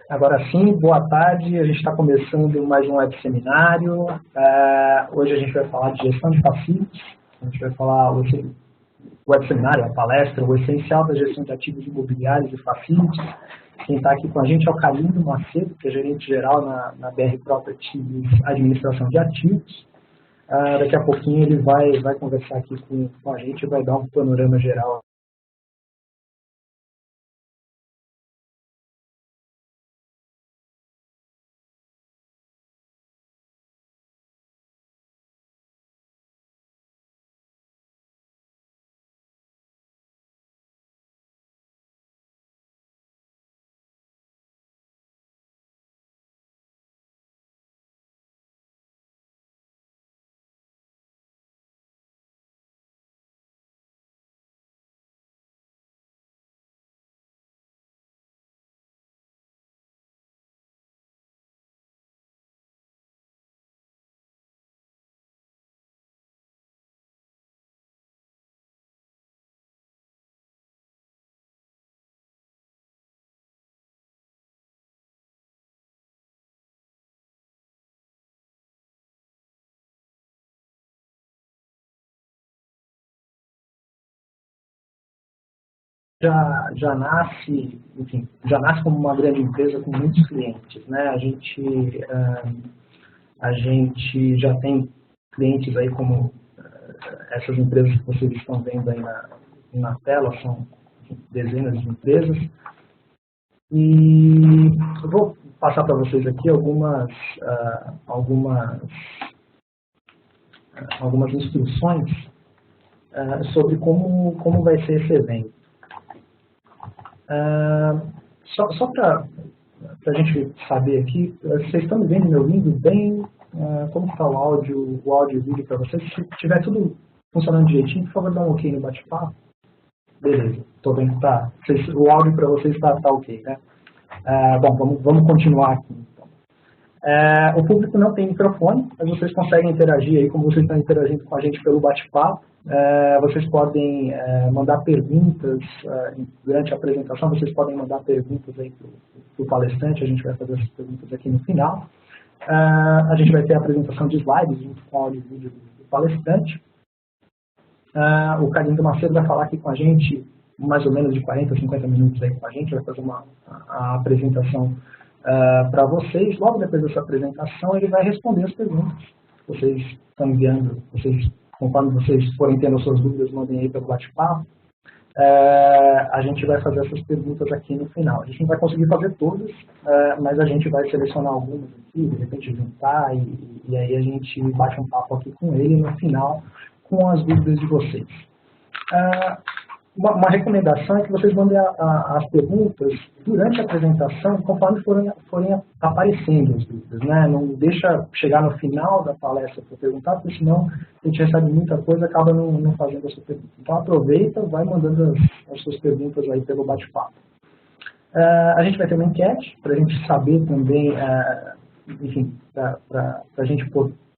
Agora sim, boa tarde. A gente está começando mais um web seminário. Hoje a gente vai falar de gestão de passivos. A gente vai falar o web seminário, a palestra, o essencial da gestão de ativos imobiliários e facilities. Quem está aqui com a gente é o Carlinho Macedo, que é gerente geral na BR Properties Administração de Ativos. Daqui a pouquinho ele vai conversar aqui com a gente e vai dar um panorama geral. Já nasce, enfim, já nasce como uma grande empresa com muitos clientes, né? A gente já tem clientes aí como essas empresas que vocês estão vendo aí na tela, são dezenas de empresas. E eu vou passar para vocês aqui algumas instruções sobre como vai ser esse evento. Só para a gente saber aqui, vocês estão me vendo e me ouvindo bem? Como está o áudio e o vídeo para vocês? Se tiver tudo funcionando direitinho, por favor, dá um ok no bate-papo. Beleza, estou vendo que tá. O áudio para vocês está ok, né? Bom, vamos continuar aqui, então. O público não tem microfone, mas vocês conseguem interagir aí, como vocês estão interagindo com a gente pelo bate-papo. Vocês podem mandar perguntas durante a apresentação, vocês podem mandar perguntas aí para o palestrante, a gente vai fazer essas perguntas aqui no final. A gente vai ter a apresentação de slides junto com o áudio e vídeo do palestrante. O Carlinho Macedo vai falar aqui com a gente mais ou menos de 40 a 50 minutos aí com a gente, vai fazer a apresentação para vocês. Logo depois dessa apresentação, ele vai responder as perguntas. Vocês estão enviando, conforme vocês forem tendo suas dúvidas, mandem aí pelo bate-papo. A gente vai fazer essas perguntas aqui no final. A gente não vai conseguir fazer todas, mas a gente vai selecionar algumas aqui, de repente juntar, e aí a gente bate um papo aqui com ele no final, com as dúvidas de vocês. Uma recomendação é que vocês mandem as perguntas durante a apresentação, conforme forem aparecendo as dúvidas, né? Não deixa chegar no final da palestra para perguntar, porque senão a gente recebe muita coisa e acaba não fazendo a sua pergunta. Então aproveita, vai mandando as suas perguntas aí pelo bate-papo. A gente vai ter uma enquete para a gente saber também, enfim, para a gente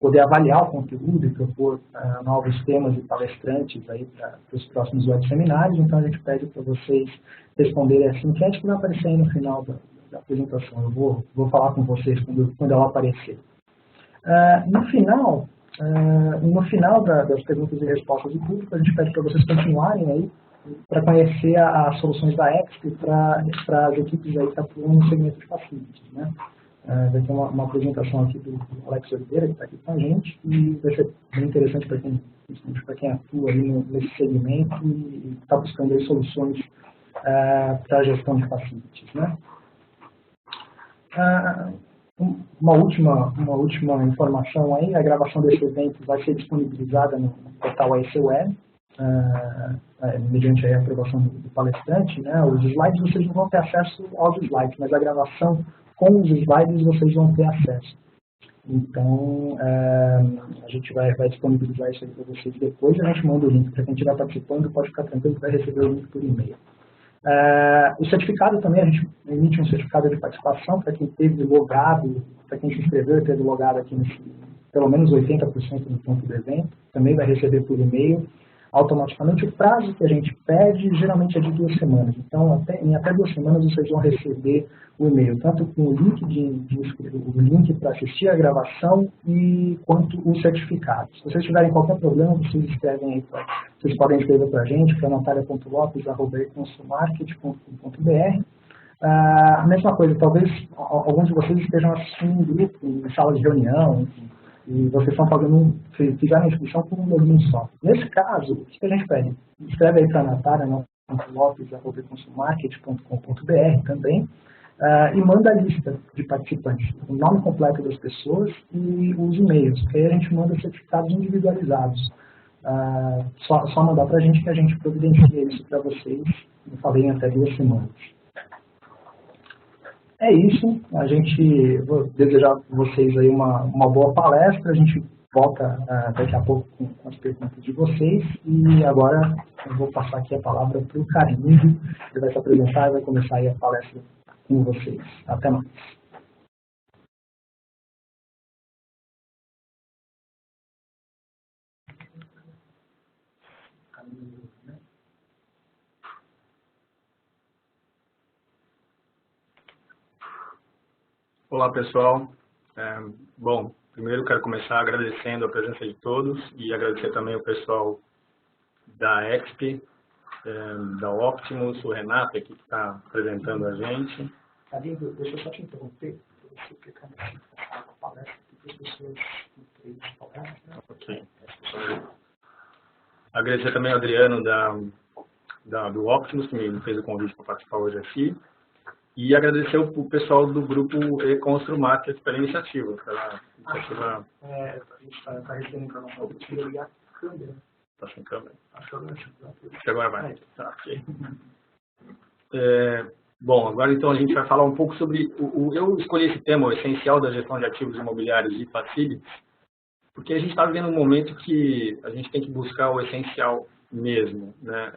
poder avaliar o conteúdo e propor novos temas e palestrantes aí para os próximos web seminários. Então, a gente pede para vocês responderem essa enquete que vai aparecer aí no final da apresentação. Eu vou falar com vocês quando ela aparecer. No final das perguntas e respostas do público, a gente pede para vocês continuarem aí para conhecer as soluções da Exp para as equipes aí que atuam no segmento de facilities, né? Vai ter uma apresentação aqui do Alex Oliveira, que está aqui com a gente, e vai ser bem interessante para quem atua ali nesse segmento e está buscando aí soluções para a gestão de facilities, né? Uma última informação aí, a gravação desse evento vai ser disponibilizada no portal AEC Web, mediante a aprovação do palestrante, né? Os slides vocês não vão ter acesso aos slides, mas a gravação com os slides vocês vão ter acesso. Então, a gente vai disponibilizar isso aí para vocês depois, a gente manda o link para quem estiver participando, pode ficar tranquilo que vai receber o link por e-mail. O certificado também, a gente emite um certificado de participação para quem teve logado, para quem se inscreveu e teve logado aqui pelo menos 80% no ponto do evento, também vai receber por e-mail. automaticamente. O prazo que a gente pede geralmente é de 2 semanas. Então, em até 2 semanas vocês vão receber o e-mail, tanto com o link o link para assistir a gravação e quanto o certificado. Se vocês tiverem qualquer problema, vocês podem escrever para a gente, que é natalia.lopes@consumarket.com.br. A mesma coisa, talvez alguns de vocês estejam assistindo em grupo, em sala de reunião, enfim, e vocês estão fizeram a inscrição com um login só. Nesse caso, o que a gente pede? Escreve aí para a Natália, lopes@consumarket.com.br também, e manda a lista de participantes, o nome completo das pessoas e os e-mails, porque aí a gente manda certificados individualizados. Só mandar para a gente que a gente providencia isso para vocês, eu falei, em até 2 semanas. É isso, vou desejar a vocês aí uma boa palestra, a gente volta daqui a pouco com as perguntas de vocês, e agora eu vou passar aqui a palavra para o Carlinhos, ele vai se apresentar e vai começar aí a palestra com vocês. Até mais. Olá, pessoal. Bom, primeiro quero começar agradecendo a presença de todos e agradecer também o pessoal da EXP, da Optimus, o Renato aqui que está apresentando a gente. Carlinhos, deixa eu só te interromper, para você ficar na palestra, porque as pessoas não têm palestra. Ok. Agradecer também ao Adriano do Optimus, que me fez o convite para participar hoje aqui. E agradecer o pessoal do grupo E-Constru Market pela iniciativa. A gente está recebendo informação, eu preciso ligar a câmera. Está sem câmera? A câmera. Agora vai. Tá, ok. Bom, agora então a gente vai falar um pouco sobre... Eu escolhi esse tema, o essencial da gestão de ativos imobiliários e facilities, porque a gente está vivendo um momento que a gente tem que buscar o essencial mesmo, né?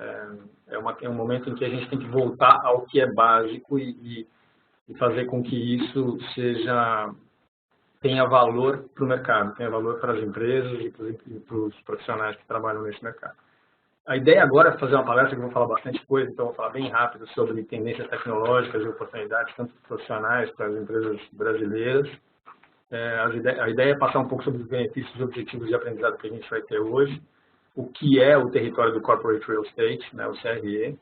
É um momento em que a gente tem que voltar ao que é básico e fazer com que isso tenha valor para o mercado, tenha valor para as empresas e para os profissionais que trabalham nesse mercado. A ideia agora é fazer uma palestra que eu vou falar bastante coisa, então eu vou falar bem rápido sobre tendências tecnológicas e oportunidades, tanto profissionais para as empresas brasileiras. A ideia é passar um pouco sobre os benefícios e objetivos de aprendizado que a gente vai ter hoje, o que é o território do Corporate Real Estate, né, o CRE,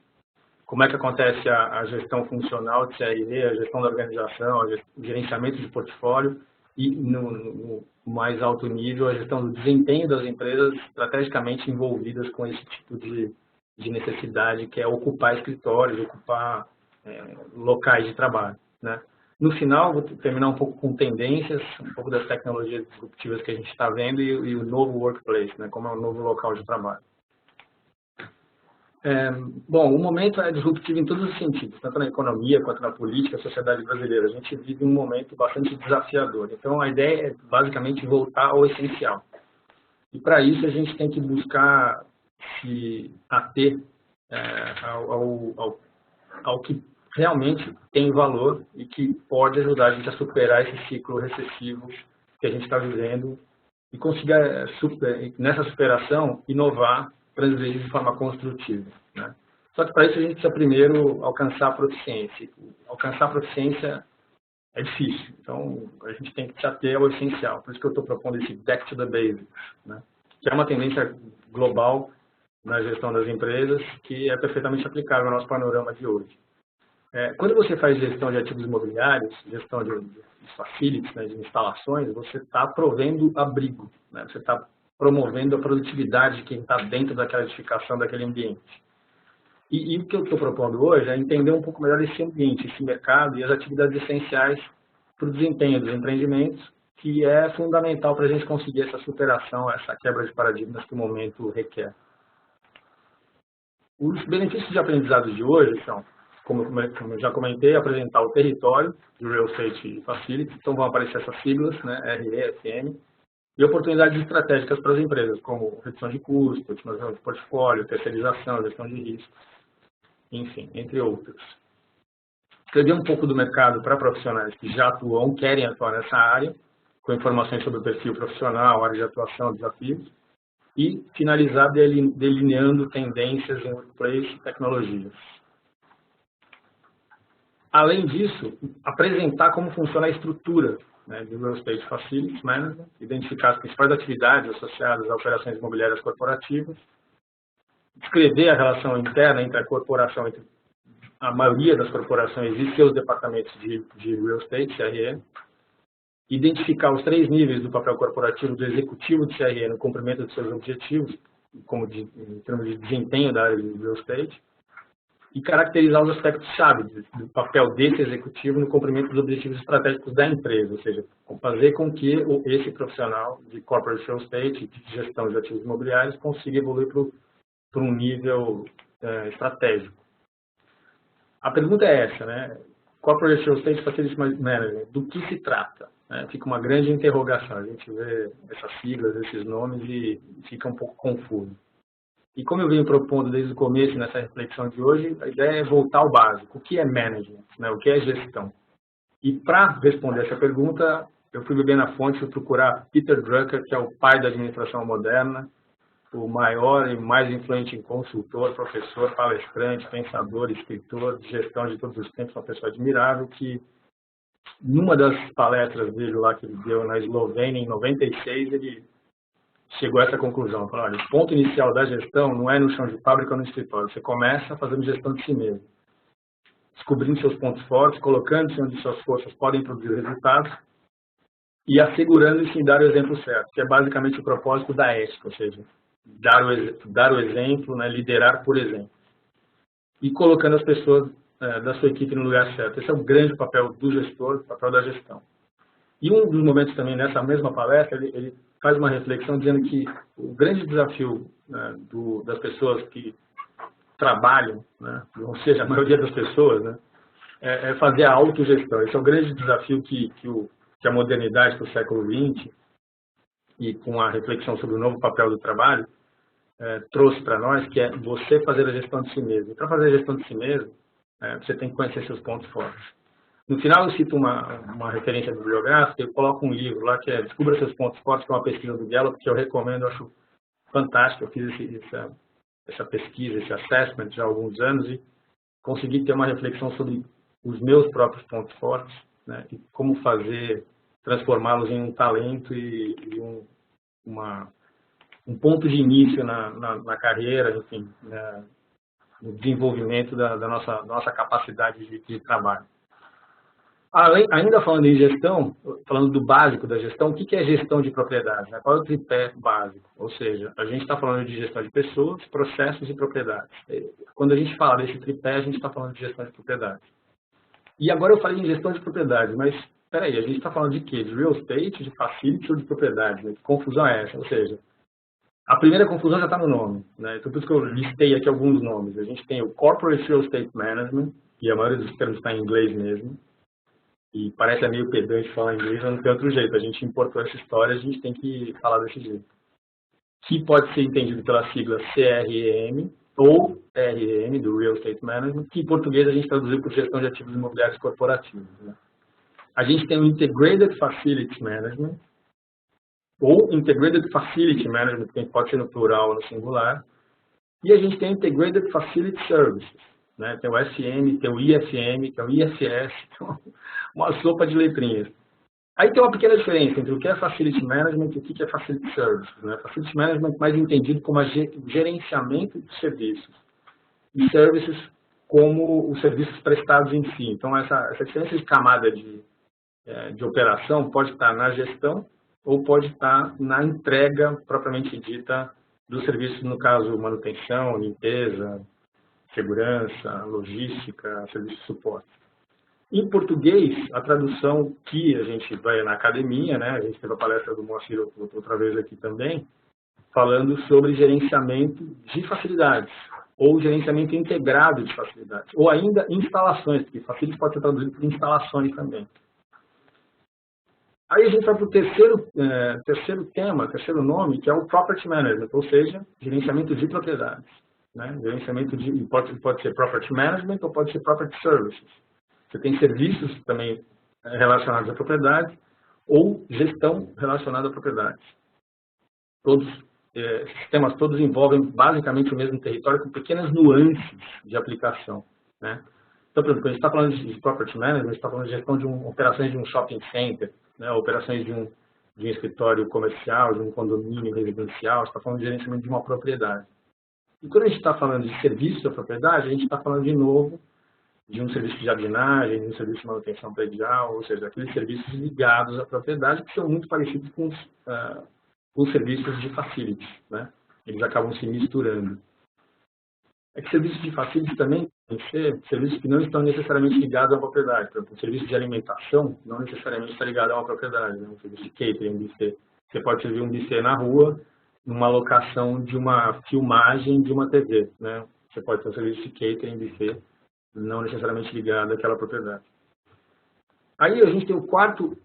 como é que acontece a gestão funcional de CRE, a gestão da organização, o gerenciamento de portfólio e, no mais alto nível, a gestão do desempenho das empresas estrategicamente envolvidas com esse tipo de necessidade, que é ocupar escritórios, ocupar locais de trabalho, né? No final, vou terminar um pouco com tendências, um pouco das tecnologias disruptivas que a gente está vendo e o novo workplace, né, como é o novo local de trabalho. Bom, o momento é disruptivo em todos os sentidos, tanto na economia quanto na política, a sociedade brasileira. A gente vive um momento bastante desafiador. Então, a ideia é basicamente voltar ao essencial. E para isso, a gente tem que buscar se ater ao que realmente tem valor e que pode ajudar a gente a superar esse ciclo recessivo que a gente está vivendo e conseguir, nessa superação, inovar, transgredir de forma construtiva, né? Só que para isso a gente precisa primeiro alcançar a proficiência. Alcançar a proficiência é difícil, então a gente tem que se ater ao essencial. Por isso que eu estou propondo esse back to the basics, né? Que é uma tendência global na gestão das empresas que é perfeitamente aplicável ao nosso panorama de hoje. Quando você faz gestão de ativos imobiliários, gestão de facilities, né, de instalações, você está provendo abrigo, né? Você está promovendo a produtividade de quem está dentro daquela edificação, daquele ambiente. E o que eu estou propondo hoje é entender um pouco melhor esse ambiente, esse mercado e as atividades essenciais para o desempenho dos empreendimentos, que é fundamental para a gente conseguir essa superação, essa quebra de paradigmas que o momento requer. Os benefícios de aprendizado de hoje são, como eu já comentei, apresentar o território do Real Estate Facilities, então vão aparecer essas siglas, né, RE, FM, e oportunidades estratégicas para as empresas, como redução de custo, otimização de portfólio, terceirização, gestão de riscos, enfim, entre outros. Escrever um pouco do mercado para profissionais que já atuam, querem atuar nessa área, com informações sobre o perfil profissional, área de atuação, desafios, e finalizar delineando tendências em workplace e tecnologias. Além disso, apresentar como funciona a estrutura, né, do Real Estate Facilities Management, identificar as principais atividades associadas a operações imobiliárias corporativas, descrever a relação interna entre a corporação, entre a maioria das corporações e seus departamentos de Real Estate, CRE, identificar os 3 níveis do papel corporativo do executivo de CRE no cumprimento de seus objetivos, em termos de desempenho da área de Real Estate, e caracterizar os aspectos-chave do papel desse executivo no cumprimento dos objetivos estratégicos da empresa, ou seja, fazer com que esse profissional de Corporate Real Estate, de gestão de ativos imobiliários, consiga evoluir para um nível estratégico. A pergunta é essa, né? Corporate Real Estate Facilities Management, do que se trata? Fica uma grande interrogação, a gente vê essas siglas, esses nomes e fica um pouco confuso. E como eu venho propondo desde o começo nessa reflexão de hoje, a ideia é voltar ao básico. O que é management? Né? O que é gestão? E para responder essa pergunta, eu fui beber na fonte, fui procurar Peter Drucker, que é o pai da administração moderna, o maior e mais influente consultor, professor, palestrante, pensador, escritor de gestão de todos os tempos, uma pessoa admirável, que numa das palestras dele lá que ele deu na Eslovênia, em 96, ele chegou a essa conclusão. Falou, olha, o ponto inicial da gestão não é no chão de fábrica ou no escritório. Você começa fazendo gestão de si mesmo. Descobrindo seus pontos fortes, colocando-se onde suas forças podem produzir resultados e assegurando-se em dar o exemplo certo, que é basicamente o propósito da ética, ou seja, dar o exemplo, né, liderar por exemplo. E colocando as pessoas da sua equipe no lugar certo. Esse é o grande papel do gestor, o papel da gestão. E um dos momentos também, nessa mesma palestra, ele faz uma reflexão dizendo que o grande desafio, né, das pessoas que trabalham, né, ou seja, a maioria das pessoas, né, é fazer a autogestão. Esse é o grande desafio que a modernidade do século XX, e com a reflexão sobre o novo papel do trabalho, trouxe para nós, que é você fazer a gestão de si mesmo. E para fazer a gestão de si mesmo, você tem que conhecer seus pontos fortes. No final, eu cito uma referência bibliográfica, eu coloco um livro lá que é Descubra Seus Pontos Fortes, que é uma pesquisa do Gallup, que eu recomendo, eu acho fantástico. Eu fiz essa pesquisa, esse assessment já há alguns anos e consegui ter uma reflexão sobre os meus próprios pontos fortes, né, e como transformá-los em um talento e um ponto de início na carreira, enfim, no desenvolvimento da nossa capacidade de trabalho. Ainda falando em gestão, falando do básico da gestão, o que é gestão de propriedade? Né? Qual é o tripé básico? Ou seja, a gente está falando de gestão de pessoas, processos e propriedades. Quando a gente fala desse tripé, a gente está falando de gestão de propriedade. E agora eu falei em gestão de propriedade, mas espera aí, a gente está falando de quê? De real estate, de facility ou de propriedade? Né? Que confusão é essa? Ou seja, a primeira confusão já está no nome. Né? Então, por isso que eu listei aqui alguns nomes. A gente tem o Corporate Real Estate Management, e a maioria dos termos está em inglês mesmo. E parece meio pedante falar inglês, mas não tem outro jeito. A gente importou essa história, a gente tem que falar desse jeito. Que pode ser entendido pela sigla CRM ou RM, do Real Estate Management, que em português a gente traduziu por Gestão de Ativos Imobiliários Corporativos. Né? A gente tem o Integrated Facilities Management, ou Integrated Facility Management, que pode ser no plural ou no singular. E a gente tem Integrated Facility Services. Né? Tem o SM, tem o IFM, tem o IFS, uma sopa de letrinhas. Aí tem uma pequena diferença entre o que é Facility Management e o que é Facility Services. Né? Facility Management mais entendido como gerenciamento de serviços. E Services como os serviços prestados em si. Então, essa diferença de camada de operação pode estar na gestão ou pode estar na entrega propriamente dita dos serviços, no caso, manutenção, limpeza, segurança, logística, serviço de suporte. Em português, a tradução que a gente vai na academia, né, a gente teve a palestra do Moacir outra vez aqui também, falando sobre gerenciamento de facilidades, ou gerenciamento integrado de facilidades, ou ainda instalações, porque facilidades pode ser traduzido por instalações também. Aí a gente vai para o terceiro nome, que é o Property Management, ou seja, gerenciamento de propriedades. Né? Gerenciamento pode ser Property Management ou pode ser Property Services. Você tem serviços também relacionados à propriedade ou gestão relacionada à propriedade. Todos esses sistemas todos envolvem basicamente o mesmo território com pequenas nuances de aplicação, né? Então, por exemplo, quando a gente está falando de property management, a gente está falando de gestão de operações de um shopping center, né? Operações de um escritório comercial, de um condomínio residencial, a gente está falando de gerenciamento de uma propriedade. E quando a gente está falando de serviço da propriedade, a gente está falando de novo de um serviço de jardinagem, de um serviço de manutenção predial, ou seja, aqueles serviços ligados à propriedade que são muito parecidos com os serviços de facilities, né? Eles acabam se misturando. É que serviços de facilities também tem que ser serviços que não estão necessariamente ligados à propriedade. Por exemplo, um serviço de alimentação não necessariamente está ligado a uma propriedade, né? Um serviço de catering, um buffet. Você pode servir um buffet na rua, numa locação de uma filmagem de uma TV, né? Você pode ter um serviço de catering, buffet, não necessariamente ligado àquela propriedade. Aí a gente tem o quarto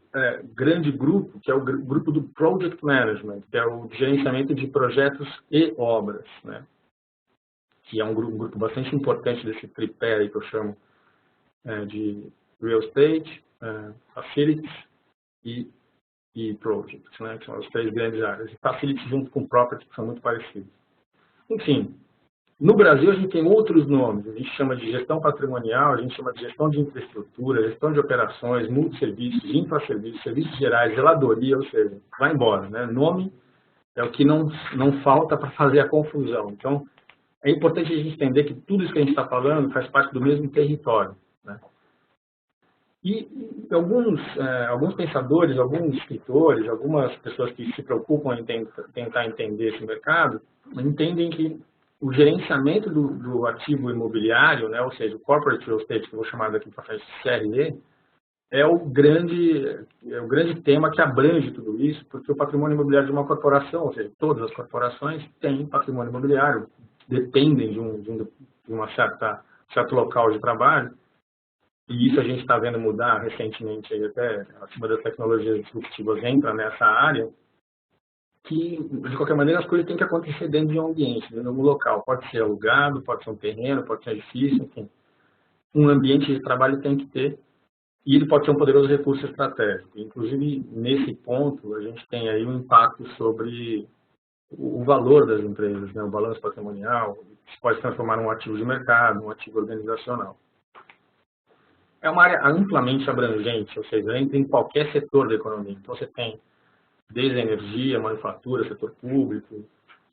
grande grupo, que é o grupo do Project Management, que é o gerenciamento de projetos e obras, né? Que é um grupo bastante importante desse tripé aí que eu chamo de Real Estate, Facilities e Projects, né? Que são as três grandes áreas. E Facilities junto com Property, que são muito parecidos. Enfim, no Brasil, a gente tem outros nomes. A gente chama de gestão patrimonial, a gente chama de gestão de infraestrutura, gestão de operações, multisserviços, infraserviços, serviços gerais, zeladoria, ou seja, vai embora, né? Nome é o que não falta para fazer a confusão. Então, é importante a gente entender que tudo isso que a gente está falando faz parte do mesmo território, né? E alguns pensadores, alguns escritores, algumas pessoas que se preocupam em tentar entender esse mercado, entendem que o gerenciamento do ativo imobiliário, né, ou seja, o corporate real estate, que eu vou chamar daqui para frente de CRE, é o grande tema que abrange tudo isso, porque o patrimônio imobiliário de uma corporação, ou seja, todas as corporações têm patrimônio imobiliário, dependem de uma certo local de trabalho, e isso a gente está vendo mudar recentemente, aí até acima das tecnologias disruptivas entra nessa área, que, de qualquer maneira, as coisas têm que acontecer dentro de um ambiente, dentro de um local. Pode ser alugado, pode ser um terreno, pode ser um edifício, enfim. Um ambiente de trabalho tem que ter, e ele pode ser um poderoso recurso estratégico. Inclusive, nesse ponto, a gente tem aí um impacto sobre o valor das empresas, né? O balanço patrimonial, que pode se transformar num ativo de mercado, um ativo organizacional. É uma área amplamente abrangente, ou seja, entra em qualquer setor da economia. Então, você tem desde a energia, manufatura, setor público,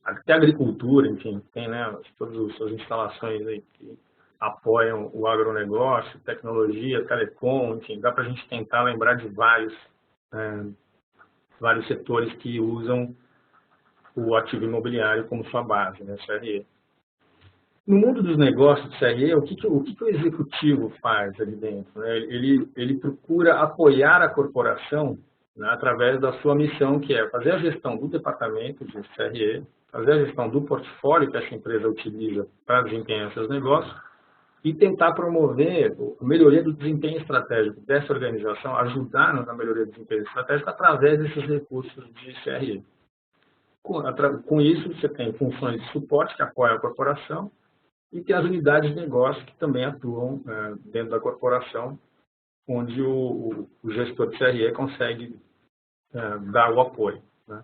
até agricultura, enfim, tem, né, todas as instalações aí que apoiam o agronegócio, tecnologia, telecom, enfim, dá para a gente tentar lembrar de vários setores que usam o ativo imobiliário como sua base, né, CRE. No mundo dos negócios do CRE, o que o executivo faz ali dentro, né? Ele procura apoiar a corporação, né, através da sua missão, que é fazer a gestão do departamento de CRE, fazer a gestão do portfólio que essa empresa utiliza para desempenhar seus negócios e tentar promover a melhoria do desempenho estratégico dessa organização, ajudar na melhoria do desempenho estratégico através desses recursos de CRE. Com isso, você tem funções de suporte que apoiam a corporação e tem as unidades de negócio que também atuam dentro da corporação, onde o gestor de CRE consegue dar o apoio, né?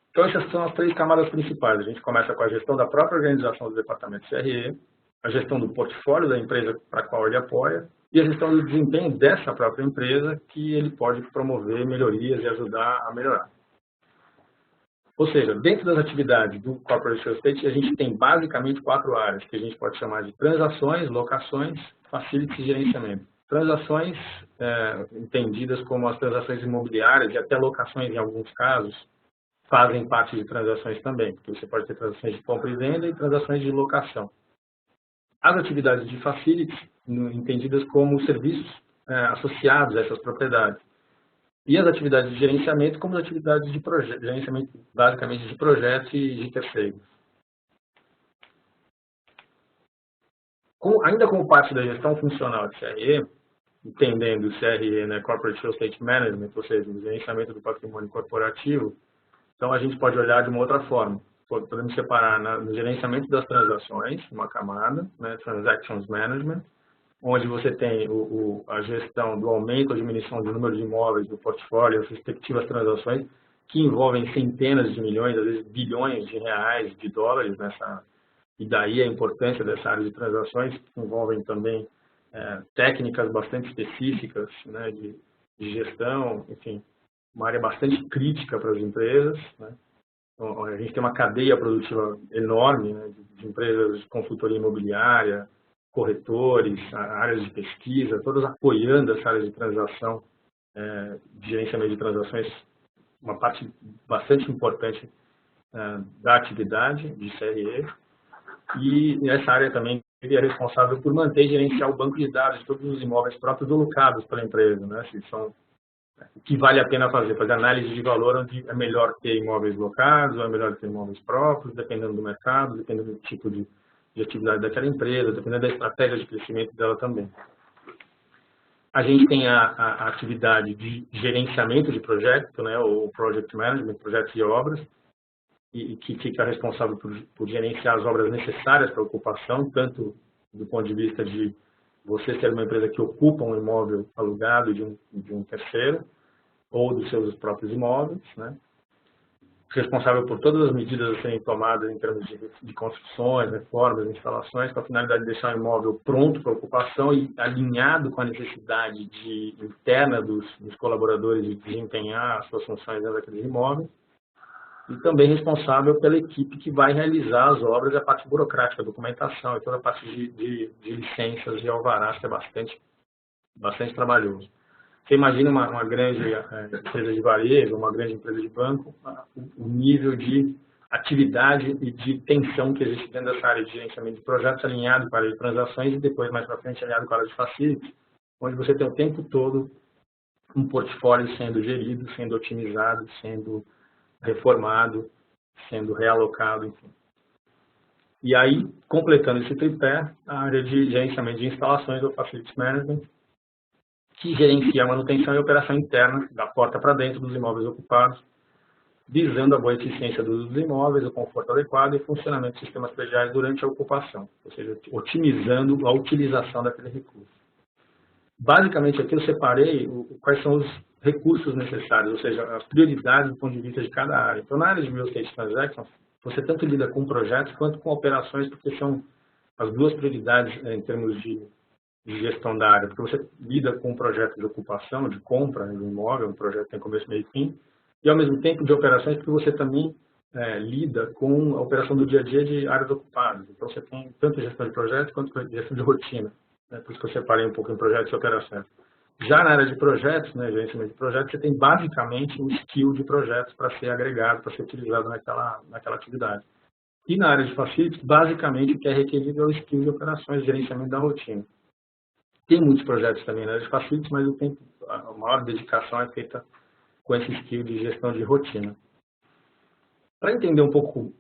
Então, essas são as três camadas principais. A gente começa com a gestão da própria organização do departamento de CRE, a gestão do portfólio da empresa para a qual ele apoia e a gestão do desempenho dessa própria empresa que ele pode promover melhorias e ajudar a melhorar. Ou seja, dentro das atividades do Corporate Real Estate, a gente tem basicamente 4 áreas, que a gente pode chamar de transações, locações, facilities e gerenciamento. Transações, entendidas como as transações imobiliárias e até locações em alguns casos, fazem parte de transações também, porque você pode ter transações de compra e venda e transações de locação. As atividades de facilities, entendidas como serviços associados a essas propriedades. E as atividades de gerenciamento como as atividades de gerenciamento, basicamente, de projetos e de terceiros. Ainda como parte da gestão funcional de CRE, entendendo o CRE, né, Corporate Real Estate Management, ou seja, o gerenciamento do patrimônio corporativo, então a gente pode olhar de uma outra forma. Podemos separar no gerenciamento das transações, uma camada, né, Transactions Management, onde você tem a gestão do aumento ou diminuição do número de imóveis do portfólio, as respectivas transações. que envolvem centenas de milhões, às vezes bilhões de reais, de dólares e daí a importância dessa área de transações, que envolvem também técnicas bastante específicas, né, de gestão, enfim, uma área bastante crítica para as empresas, né? Então, a gente tem uma cadeia produtiva enorme, né, de empresas de consultoria imobiliária, corretores, áreas de pesquisa, todas apoiando essa área de transação, de gerenciamento de transações, uma parte bastante importante da atividade de CRE. E essa área também é responsável por manter e gerenciar o banco de dados de todos os imóveis próprios alocados pela empresa, né? Se são o que vale a pena fazer análise de valor, onde é melhor ter imóveis locados ou é melhor ter imóveis próprios, dependendo do mercado, dependendo do tipo de atividade daquela empresa, dependendo da estratégia de crescimento dela também. A gente tem a atividade de gerenciamento de projeto, né, ou Project Management, projetos e obras, e que fica responsável por gerenciar as obras necessárias para a ocupação, tanto do ponto de vista de você ser uma empresa que ocupa um imóvel alugado de um terceiro, ou dos seus próprios imóveis, né? Responsável por todas as medidas a serem tomadas em termos de construções, reformas, instalações, com a finalidade de deixar o imóvel pronto para ocupação e alinhado com a necessidade interna dos colaboradores de desempenhar as suas funções dentro daqueles imóveis. E também responsável pela equipe que vai realizar as obras e a parte burocrática, a documentação e toda a parte de licenças e alvarás, que é bastante trabalhoso. Você imagina uma grande empresa de varejo, uma grande empresa de banco, o nível de atividade e de tensão que existe dentro dessa área de gerenciamento de projetos, alinhado com a área de transações e depois, mais para frente, alinhado com a área de facilities, onde você tem o tempo todo um portfólio sendo gerido, sendo otimizado, sendo reformado, sendo realocado, enfim. E aí, completando esse tripé, a área de gerenciamento de instalações, ou Facilities Management, que gerencia a manutenção e operação interna, da porta para dentro dos imóveis ocupados, visando a boa eficiência do uso dos imóveis, o conforto adequado e funcionamento de sistemas prediais durante a ocupação, ou seja, otimizando a utilização daquele recurso. Basicamente, aqui eu separei quais são os recursos necessários, ou seja, as prioridades do ponto de vista de cada área. Então, na área de Real Estate Transactions, você tanto lida com projetos quanto com operações, porque são as duas prioridades em termos de gestão da área, porque você lida com um projeto de ocupação, de compra de um imóvel, um projeto que tem começo, meio e fim, e ao mesmo tempo de operações, porque você também lida com a operação do dia a dia de áreas ocupadas. Então você tem tanto gestão de projetos quanto gestão de rotina. Por isso que eu separei um pouco em projetos e operações. Já na área de projetos, né, gerenciamento de projetos, você tem basicamente um skill de projetos para ser agregado, para ser utilizado naquela atividade. E na área de facilities, basicamente o que é requerido é o skill de operações, de gerenciamento da rotina. Tem muitos projetos também na área de facilities, mas a maior dedicação é feita com esse skill de gestão de rotina. Para entender um pouco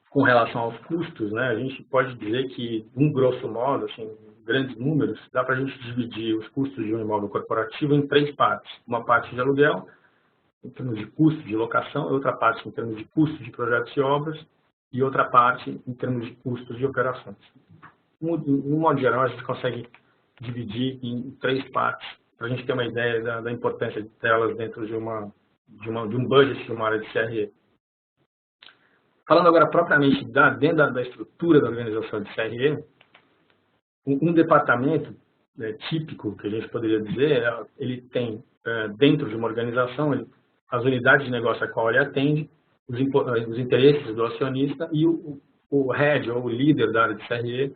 com relação aos custos, né, a gente pode dizer que, grosso modo, assim, grandes números, dá para a gente dividir os custos de um imóvel corporativo em três partes. Uma parte de aluguel, em termos de custo de locação, outra parte em termos de custo de projetos e obras, e outra parte em termos de custos de operações. No modo geral, a gente consegue dividir em três partes, para a gente ter uma ideia da importância de telas dentro de um budget de uma área de CRE. Falando agora propriamente dentro da estrutura da organização de CRE, um departamento típico, que a gente poderia dizer, ele tem dentro de uma organização as unidades de negócio a qual ele atende, os interesses do acionista e o head, ou o líder da área de CRE,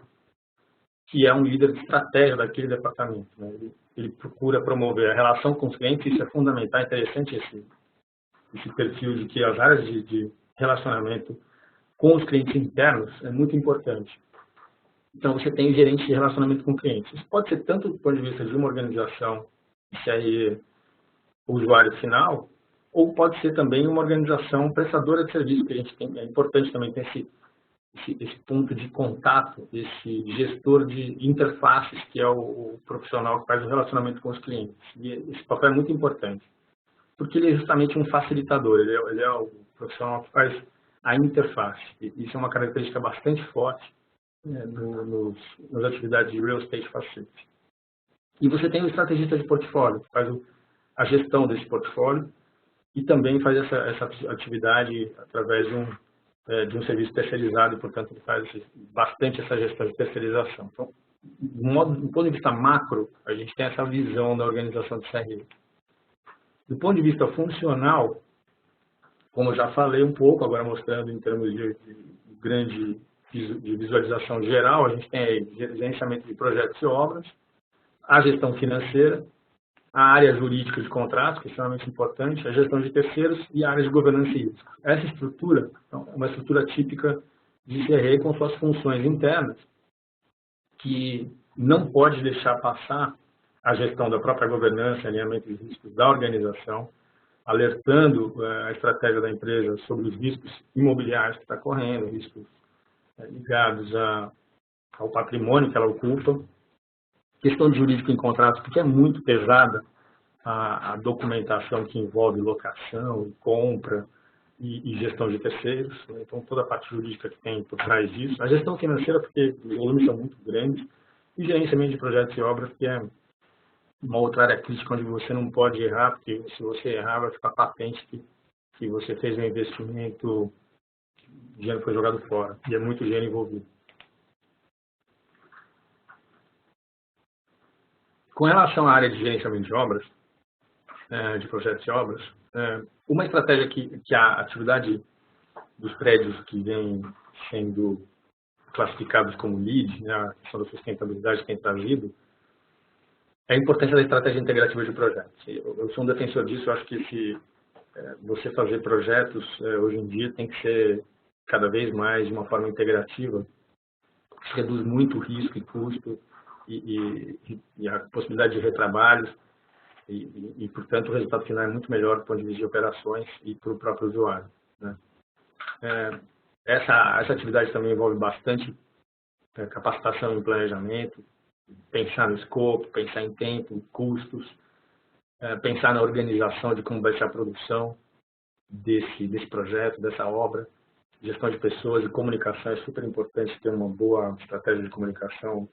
que é um líder de estratégia daquele departamento, né? Ele procura promover a relação com os clientes, isso é fundamental, é interessante esse perfil de que as áreas de relacionamento com os clientes internos é muito importante. Então, você tem gerente de relacionamento com clientes. Isso pode ser tanto do ponto de vista de uma organização de CRE, usuário final, ou pode ser também uma organização prestadora de serviço, que a gente tem. É importante também ter esse ponto de contato, esse gestor de interfaces, que é o profissional que faz o relacionamento com os clientes. E esse papel é muito importante, porque ele é justamente um facilitador, ele é o profissional que faz a interface. E isso é uma característica bastante forte nas atividades de Real Estate Facility. E você tem o estrategista de portfólio, que faz a gestão desse portfólio, e também faz essa atividade através de um serviço terceirizado, e, portanto, ele faz bastante essa gestão de terceirização. Então, do ponto de vista macro, a gente tem essa visão da organização de CRE. Do ponto de vista funcional, como eu já falei um pouco, agora mostrando em termos de visualização geral, a gente tem aí gerenciamento de projetos e obras, a gestão financeira, a área jurídica de contratos, que é extremamente importante, a gestão de terceiros e a área de governança e risco. Essa estrutura é uma estrutura típica de CRE com suas funções internas, que não pode deixar passar a gestão da própria governança, alinhamento de riscos da organização, alertando a estratégia da empresa sobre os riscos imobiliários que está correndo, riscos ligados ao patrimônio que ela ocupa, questão de jurídico em contratos, porque é muito pesada a documentação que envolve locação, compra e gestão de terceiros, né? Então toda a parte jurídica que tem por trás disso, a gestão financeira, porque os volumes são muito grandes, e gerenciamento de projetos e obras, que é uma outra área crítica onde você não pode errar, porque se você errar vai ficar patente que você fez um investimento, o dinheiro foi jogado fora, e é muito dinheiro envolvido. Com relação à área de gerenciamento de obras, de projetos e obras, uma estratégia que a atividade dos prédios que vem sendo classificados como LEED, né, a questão da sustentabilidade tem trazido, é a importância da estratégia integrativa de projetos. Eu sou um defensor disso, eu acho que se você fazer projetos hoje em dia tem que ser cada vez mais de uma forma integrativa, que reduz muito o risco e custo e a possibilidade de retrabalhos e, portanto, o resultado final é muito melhor do ponto de vista de operações e para o próprio usuário, né? Essa atividade também envolve bastante capacitação em planejamento, pensar no escopo, pensar em tempo, custos, pensar na organização de como vai ser a produção desse projeto, dessa obra, gestão de pessoas e comunicação. É super importante ter uma boa estratégia de comunicação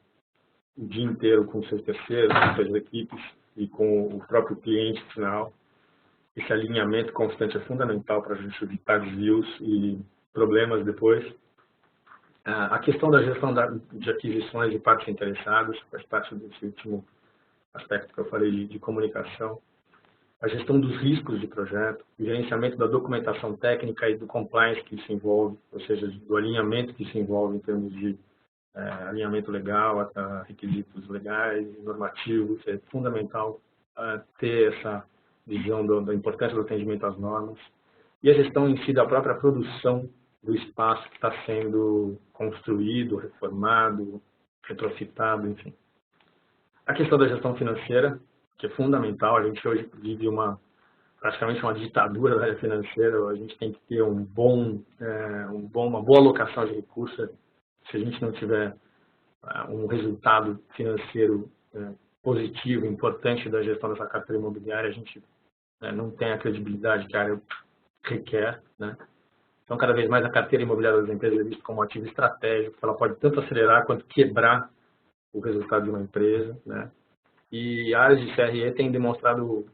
o dia inteiro com seus terceiros, com suas equipes e com o próprio cliente final. Esse alinhamento constante é fundamental para a gente evitar desvios e problemas depois. A questão da gestão de aquisições de partes interessadas faz parte desse último aspecto que eu falei de comunicação. A gestão dos riscos de projeto, o gerenciamento da documentação técnica e do compliance que isso envolve, ou seja, do alinhamento que isso envolve em termos de alinhamento legal, a requisitos legais, normativos. É fundamental ter essa visão da importância do atendimento às normas. E a gestão em si da própria produção do espaço que está sendo construído, reformado, retrofitado, enfim. A questão da gestão financeira, que é fundamental. A gente hoje vive praticamente uma ditadura da área financeira. A gente tem que ter uma boa alocação de recursos. Se a gente não tiver um resultado financeiro positivo, importante da gestão dessa carteira imobiliária, a gente não tem a credibilidade que a área requer, né? Então, cada vez mais a carteira imobiliária das empresas é vista como um ativo estratégico, porque ela pode tanto acelerar quanto quebrar o resultado de uma empresa, né? E áreas de CRE têm demonstrado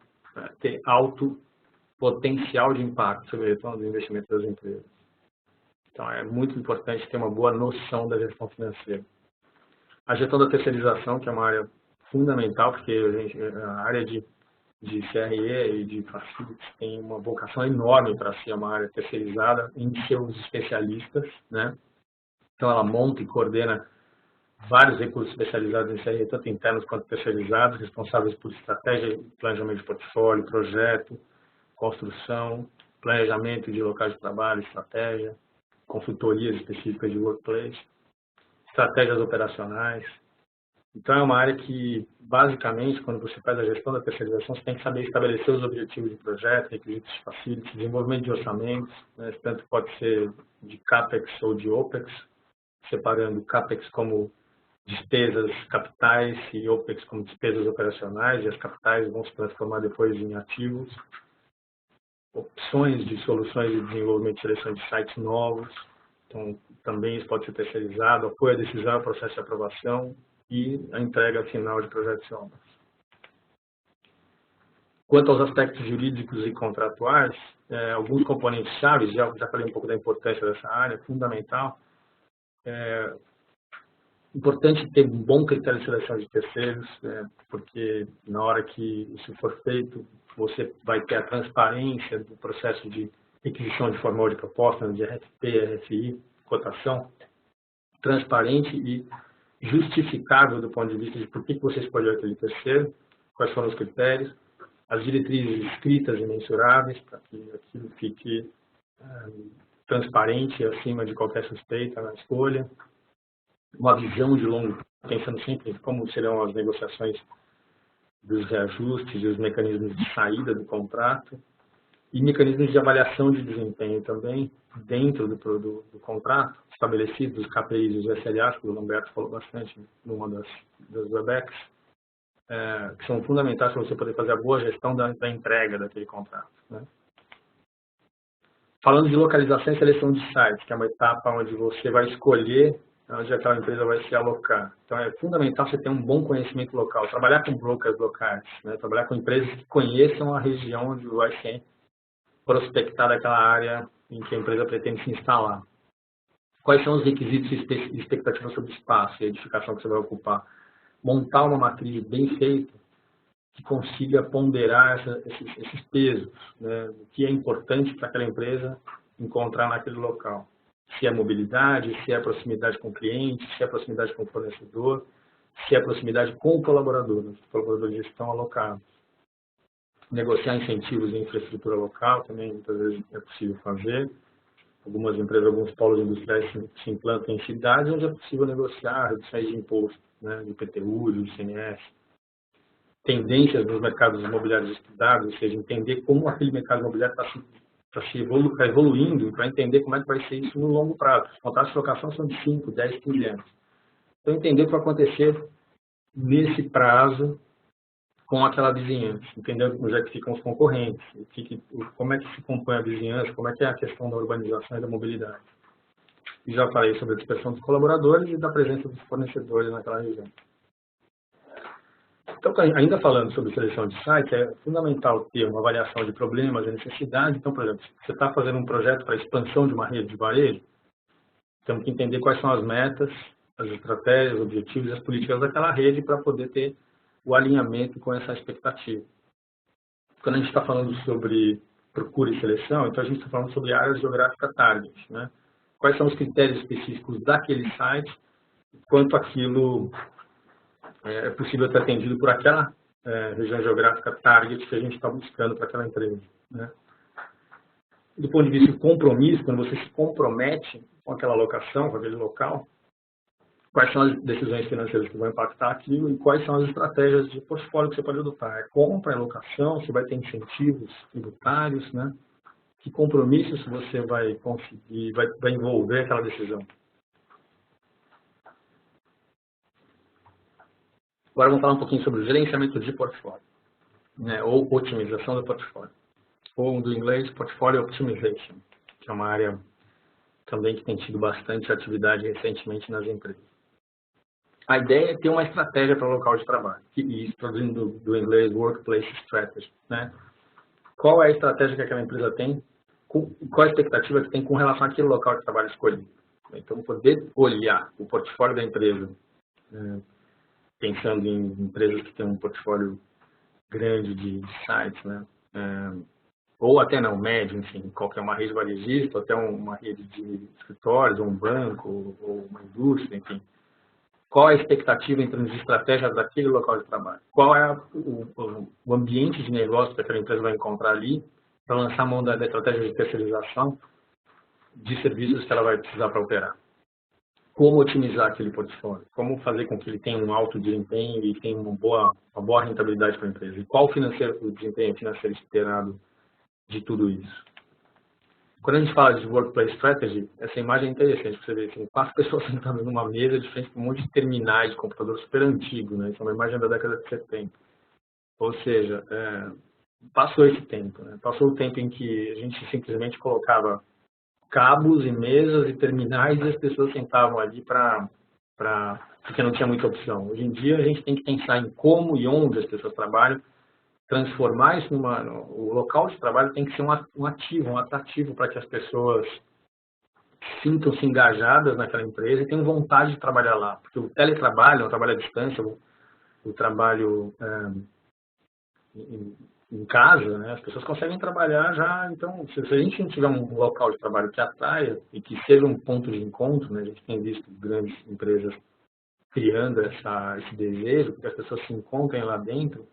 ter alto potencial de impacto sobre o retorno do investimento das empresas. Então, é muito importante ter uma boa noção da gestão financeira. A gestão da terceirização, que é uma área fundamental, porque a área de CRE e de facilities tem uma vocação enorme para ser uma área terceirizada em seus especialistas, né? Então, ela monta e coordena vários recursos especializados em CRE, tanto internos quanto terceirizados, responsáveis por estratégia, planejamento de portfólio, projeto, construção, planejamento de locais de trabalho, estratégia, consultorias específicas de workplace, estratégias operacionais. Então, é uma área que, basicamente, quando você faz a gestão da terceirização, você tem que saber estabelecer os objetivos de projeto, requisitos de facilities, desenvolvimento de orçamentos, né? Tanto pode ser de CAPEX ou de OPEX, separando CAPEX como despesas capitais e OPEX como despesas operacionais, e as capitais vão se transformar depois em ativos. Opções de soluções de desenvolvimento e seleção de sites novos, então também isso pode ser terceirizado, apoio à decisão, processo de aprovação e a entrega final de projetos e obras. Quanto aos aspectos jurídicos e contratuais, alguns componentes chaves, já falei um pouco da importância dessa área, fundamental. Importante ter um bom critério de seleção de terceiros, porque na hora que isso for feito, você vai ter a transparência do processo de requisição de formal de proposta, de RFP, RFI, cotação, transparente e justificável do ponto de vista de por que você escolheu aquele terceiro, quais foram os critérios, as diretrizes escritas e mensuráveis, para que aquilo fique transparente acima de qualquer suspeita na escolha, uma visão de longo prazo, pensando sempre em como serão as negociações dos reajustes e os mecanismos de saída do contrato, e mecanismos de avaliação de desempenho também, dentro do contrato, estabelecidos, os KPIs e os SLAs, que o Lamberto falou bastante numa das Webex, que são fundamentais para você poder fazer a boa gestão da entrega daquele contrato. Né? Falando de localização e seleção de sites, que é uma etapa onde você vai escolher onde aquela empresa vai se alocar. Então, é fundamental você ter um bom conhecimento local, trabalhar com brokers locais, né? Trabalhar com empresas que conheçam a região onde vai ser prospectada aquela área em que a empresa pretende se instalar. Quais são os requisitos e expectativas sobre o espaço e a edificação que você vai ocupar? Montar uma matriz bem feita que consiga ponderar esses pesos, né? O que é importante para aquela empresa encontrar naquele local. Se é mobilidade, se é proximidade com o cliente, se é proximidade com o fornecedor, se é proximidade com o colaborador, os colaboradores já estão alocados. Negociar incentivos em infraestrutura local também muitas vezes é possível fazer. Algumas empresas, alguns polos industriais se implantam em cidades onde é possível negociar reduções de imposto, né, de IPTU, de ICMS. Tendências dos mercados imobiliários estudados, ou seja, entender como aquele mercado imobiliário está evoluindo, para entender como é que vai ser isso no longo prazo. Os contratos de locação são de 5, 10, 15 anos. Então, entender o que vai acontecer nesse prazo com aquela vizinhança, entender onde é que ficam os concorrentes, como é que se compõe a vizinhança, como é que é a questão da urbanização e da mobilidade. E já falei sobre a dispersão dos colaboradores e da presença dos fornecedores naquela região. Então, ainda falando sobre seleção de sites, é fundamental ter uma avaliação de problemas e necessidades. Então, por exemplo, se você está fazendo um projeto para a expansão de uma rede de varejo, temos que entender quais são as metas, as estratégias, os objetivos e as políticas daquela rede para poder ter o alinhamento com essa expectativa. Quando a gente está falando sobre procura e seleção, então a gente está falando sobre áreas geográficas target, né? Quais são os critérios específicos daquele site, quanto aquilo é possível ser atendido por aquela região geográfica target que a gente está buscando para aquela empresa, né? Do ponto de vista de compromisso, quando você se compromete com aquela locação, com aquele local, quais são as decisões financeiras que vão impactar aquilo e quais são as estratégias de portfólio que você pode adotar. É compra, é locação, você vai ter incentivos tributários, né? Que compromissos você vai conseguir, vai envolver aquela decisão. Agora vamos falar um pouquinho sobre o gerenciamento de portfólio, né? Ou otimização do portfólio. Ou do inglês, Portfolio Optimization, que é uma área também que tem tido bastante atividade recentemente nas empresas. A ideia é ter uma estratégia para o local de trabalho, e isso traduzindo do inglês Workplace Strategy, né? Qual é a estratégia que aquela empresa tem, qual a expectativa que tem com relação àquele local de trabalho escolhido. Então, poder olhar o portfólio da empresa, pensando em empresas que têm um portfólio grande de sites, né? Ou até não, médio, enfim, qualquer uma rede varejista, ou até uma rede de escritórios, ou um banco, ou uma indústria, enfim. Qual é a expectativa em termos de estratégia daquele local de trabalho? Qual é o ambiente de negócio que aquela empresa vai encontrar ali para lançar a mão da estratégia de terceirização de serviços que ela vai precisar para operar? Como otimizar aquele portfólio? Como fazer com que ele tenha um alto desempenho e tenha uma boa rentabilidade para a empresa? E qual o desempenho financeiro esperado de tudo isso? Quando a gente fala de Workplace Strategy, essa imagem é interessante, você vê assim, 4 pessoas sentadas numa mesa de frente com um monte de terminais de computador super antigo, né? Isso é uma imagem da década de 70. Ou seja, passou esse tempo, né? Passou o tempo em que a gente simplesmente colocava cabos e mesas e terminais e as pessoas sentavam ali porque não tinha muita opção. Hoje em dia a gente tem que pensar em como e onde as pessoas trabalham transformar isso o local de trabalho tem que ser um ativo, um atrativo para que as pessoas sintam-se engajadas naquela empresa e tenham vontade de trabalhar lá. Porque o teletrabalho, o trabalho à distância, o trabalho em casa, né, as pessoas conseguem trabalhar já. Então, se a gente não tiver um local de trabalho que atraia e que seja um ponto de encontro, né, a gente tem visto grandes empresas criando esse desejo, que as pessoas se encontrem lá dentro,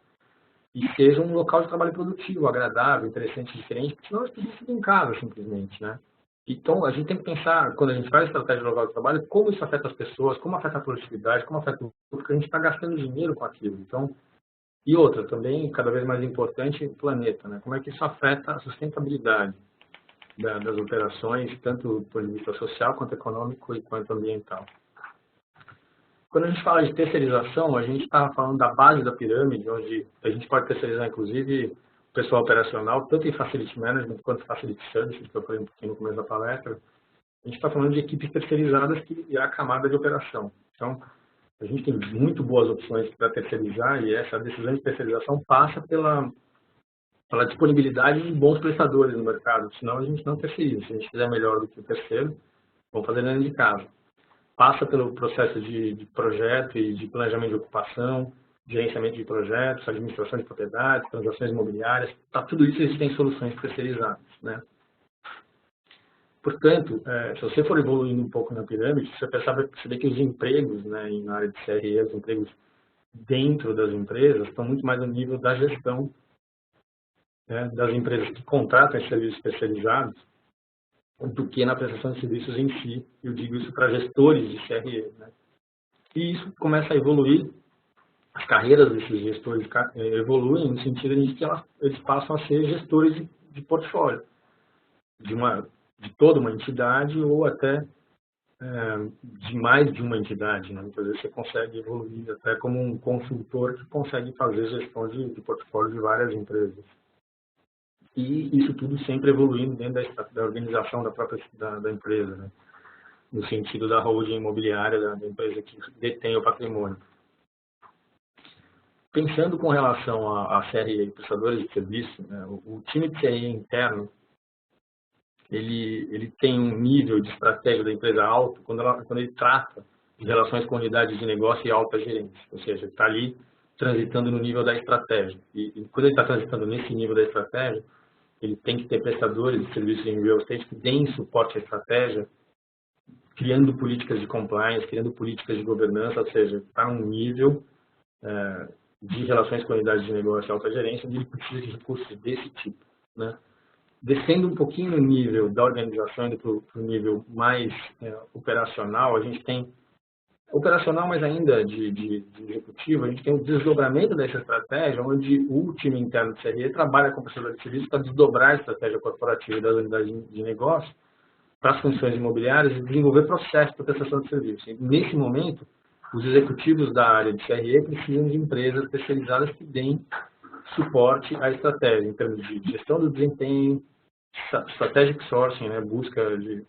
e seja um local de trabalho produtivo, agradável, interessante, diferente, porque senão tudo fica em casa, simplesmente, né? Então, a gente tem que pensar, quando a gente faz estratégia de local de trabalho, como isso afeta as pessoas, como afeta a produtividade, como afeta o porque a gente está gastando dinheiro com aquilo. Então, e outra, também, cada vez mais importante, o planeta, né? Como é que isso afeta a sustentabilidade das operações, tanto do ponto de vista social, quanto econômico e quanto ambiental. Quando a gente fala de terceirização, a gente está falando da base da pirâmide, onde a gente pode terceirizar, inclusive, o pessoal operacional, tanto em Facility Management quanto em Facility Services, que eu falei um pouquinho no começo da palestra. A gente está falando de equipes terceirizadas que é a camada de operação. Então, a gente tem muito boas opções para terceirizar e essa decisão de terceirização passa pela disponibilidade de bons prestadores no mercado, senão a gente não terceiriza. Se a gente fizer melhor do que o terceiro, vamos fazer dentro de casa. Passa pelo processo de projeto e de planejamento de ocupação, gerenciamento de projetos, administração de propriedades, transações imobiliárias. Para tudo isso, existem soluções terceirizadas, né? Portanto, se você for evoluindo um pouco na pirâmide, você percebe que os empregos, né, na área de CRE, os empregos dentro das empresas, estão muito mais no nível da gestão, né, das empresas que contratam esses serviços especializados, do que na prestação de serviços em si. Eu digo isso para gestores de CRE, né? E isso começa a evoluir, as carreiras desses gestores evoluem no sentido de que eles passam a ser gestores de portfólio, de toda uma entidade ou até de mais de uma entidade, né? Muitas vezes você consegue evoluir até como um consultor que consegue fazer gestão de portfólio de várias empresas. E isso tudo sempre evoluindo dentro da organização da própria da empresa, né? No sentido da holding imobiliária da empresa que detém o patrimônio. Pensando com relação a CRE e prestadores de serviço, né, o time de CRE interno, ele tem um nível de estratégia da empresa alto quando ele trata de relações com unidades de negócio e alta gerência, ou seja, está ali transitando no nível da estratégia. E quando ele está transitando nesse nível da estratégia, ele tem que ter prestadores de serviços em real estate que deem suporte à estratégia, criando políticas de compliance, criando políticas de governança, ou seja, está num nível de relações com unidades de negócio e alta gerência, onde ele precisa de recursos desse tipo, né? Descendo um pouquinho no nível da organização, indo para o nível mais operacional, a gente tem operacional, mas ainda de executivo, a gente tem um desdobramento dessa estratégia, onde o time interno de CRE trabalha com o prestador de serviço para desdobrar a estratégia corporativa das unidades de negócio para as funções imobiliárias e desenvolver processos para prestação de serviço. E, nesse momento, os executivos da área de CRE precisam de empresas especializadas que deem suporte à estratégia, em termos de gestão do desempenho, strategic sourcing, né, busca de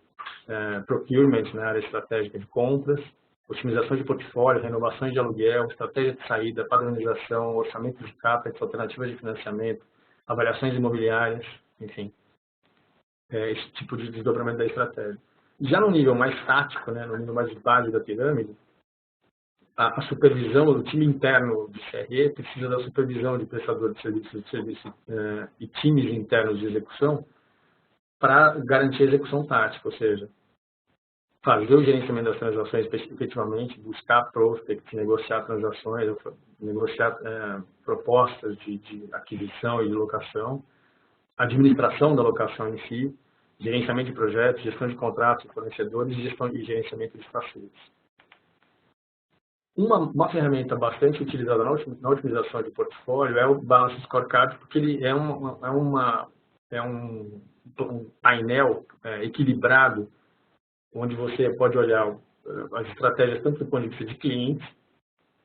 procurement na área estratégica de compras, otimização de portfólio, renovações de aluguel, estratégia de saída, padronização, orçamento de capex, alternativas de financiamento, avaliações imobiliárias, enfim, esse tipo de desdobramento da estratégia. Já no nível mais tático, né, no nível mais de base da pirâmide, a supervisão do time interno de CRE precisa da supervisão de prestador de serviço e times internos de execução para garantir a execução tática, ou seja, fazer o gerenciamento das transações efetivamente, buscar prospects, negociar transações, negociar propostas de aquisição e de locação, administração da locação em si, gerenciamento de projetos, gestão de contratos de fornecedores e gestão e gerenciamento de parceiros. Uma ferramenta bastante utilizada na otimização de portfólio é o Balance Scorecard, porque ele é um painel equilibrado, onde você pode olhar as estratégias tanto do ponto de vista de clientes,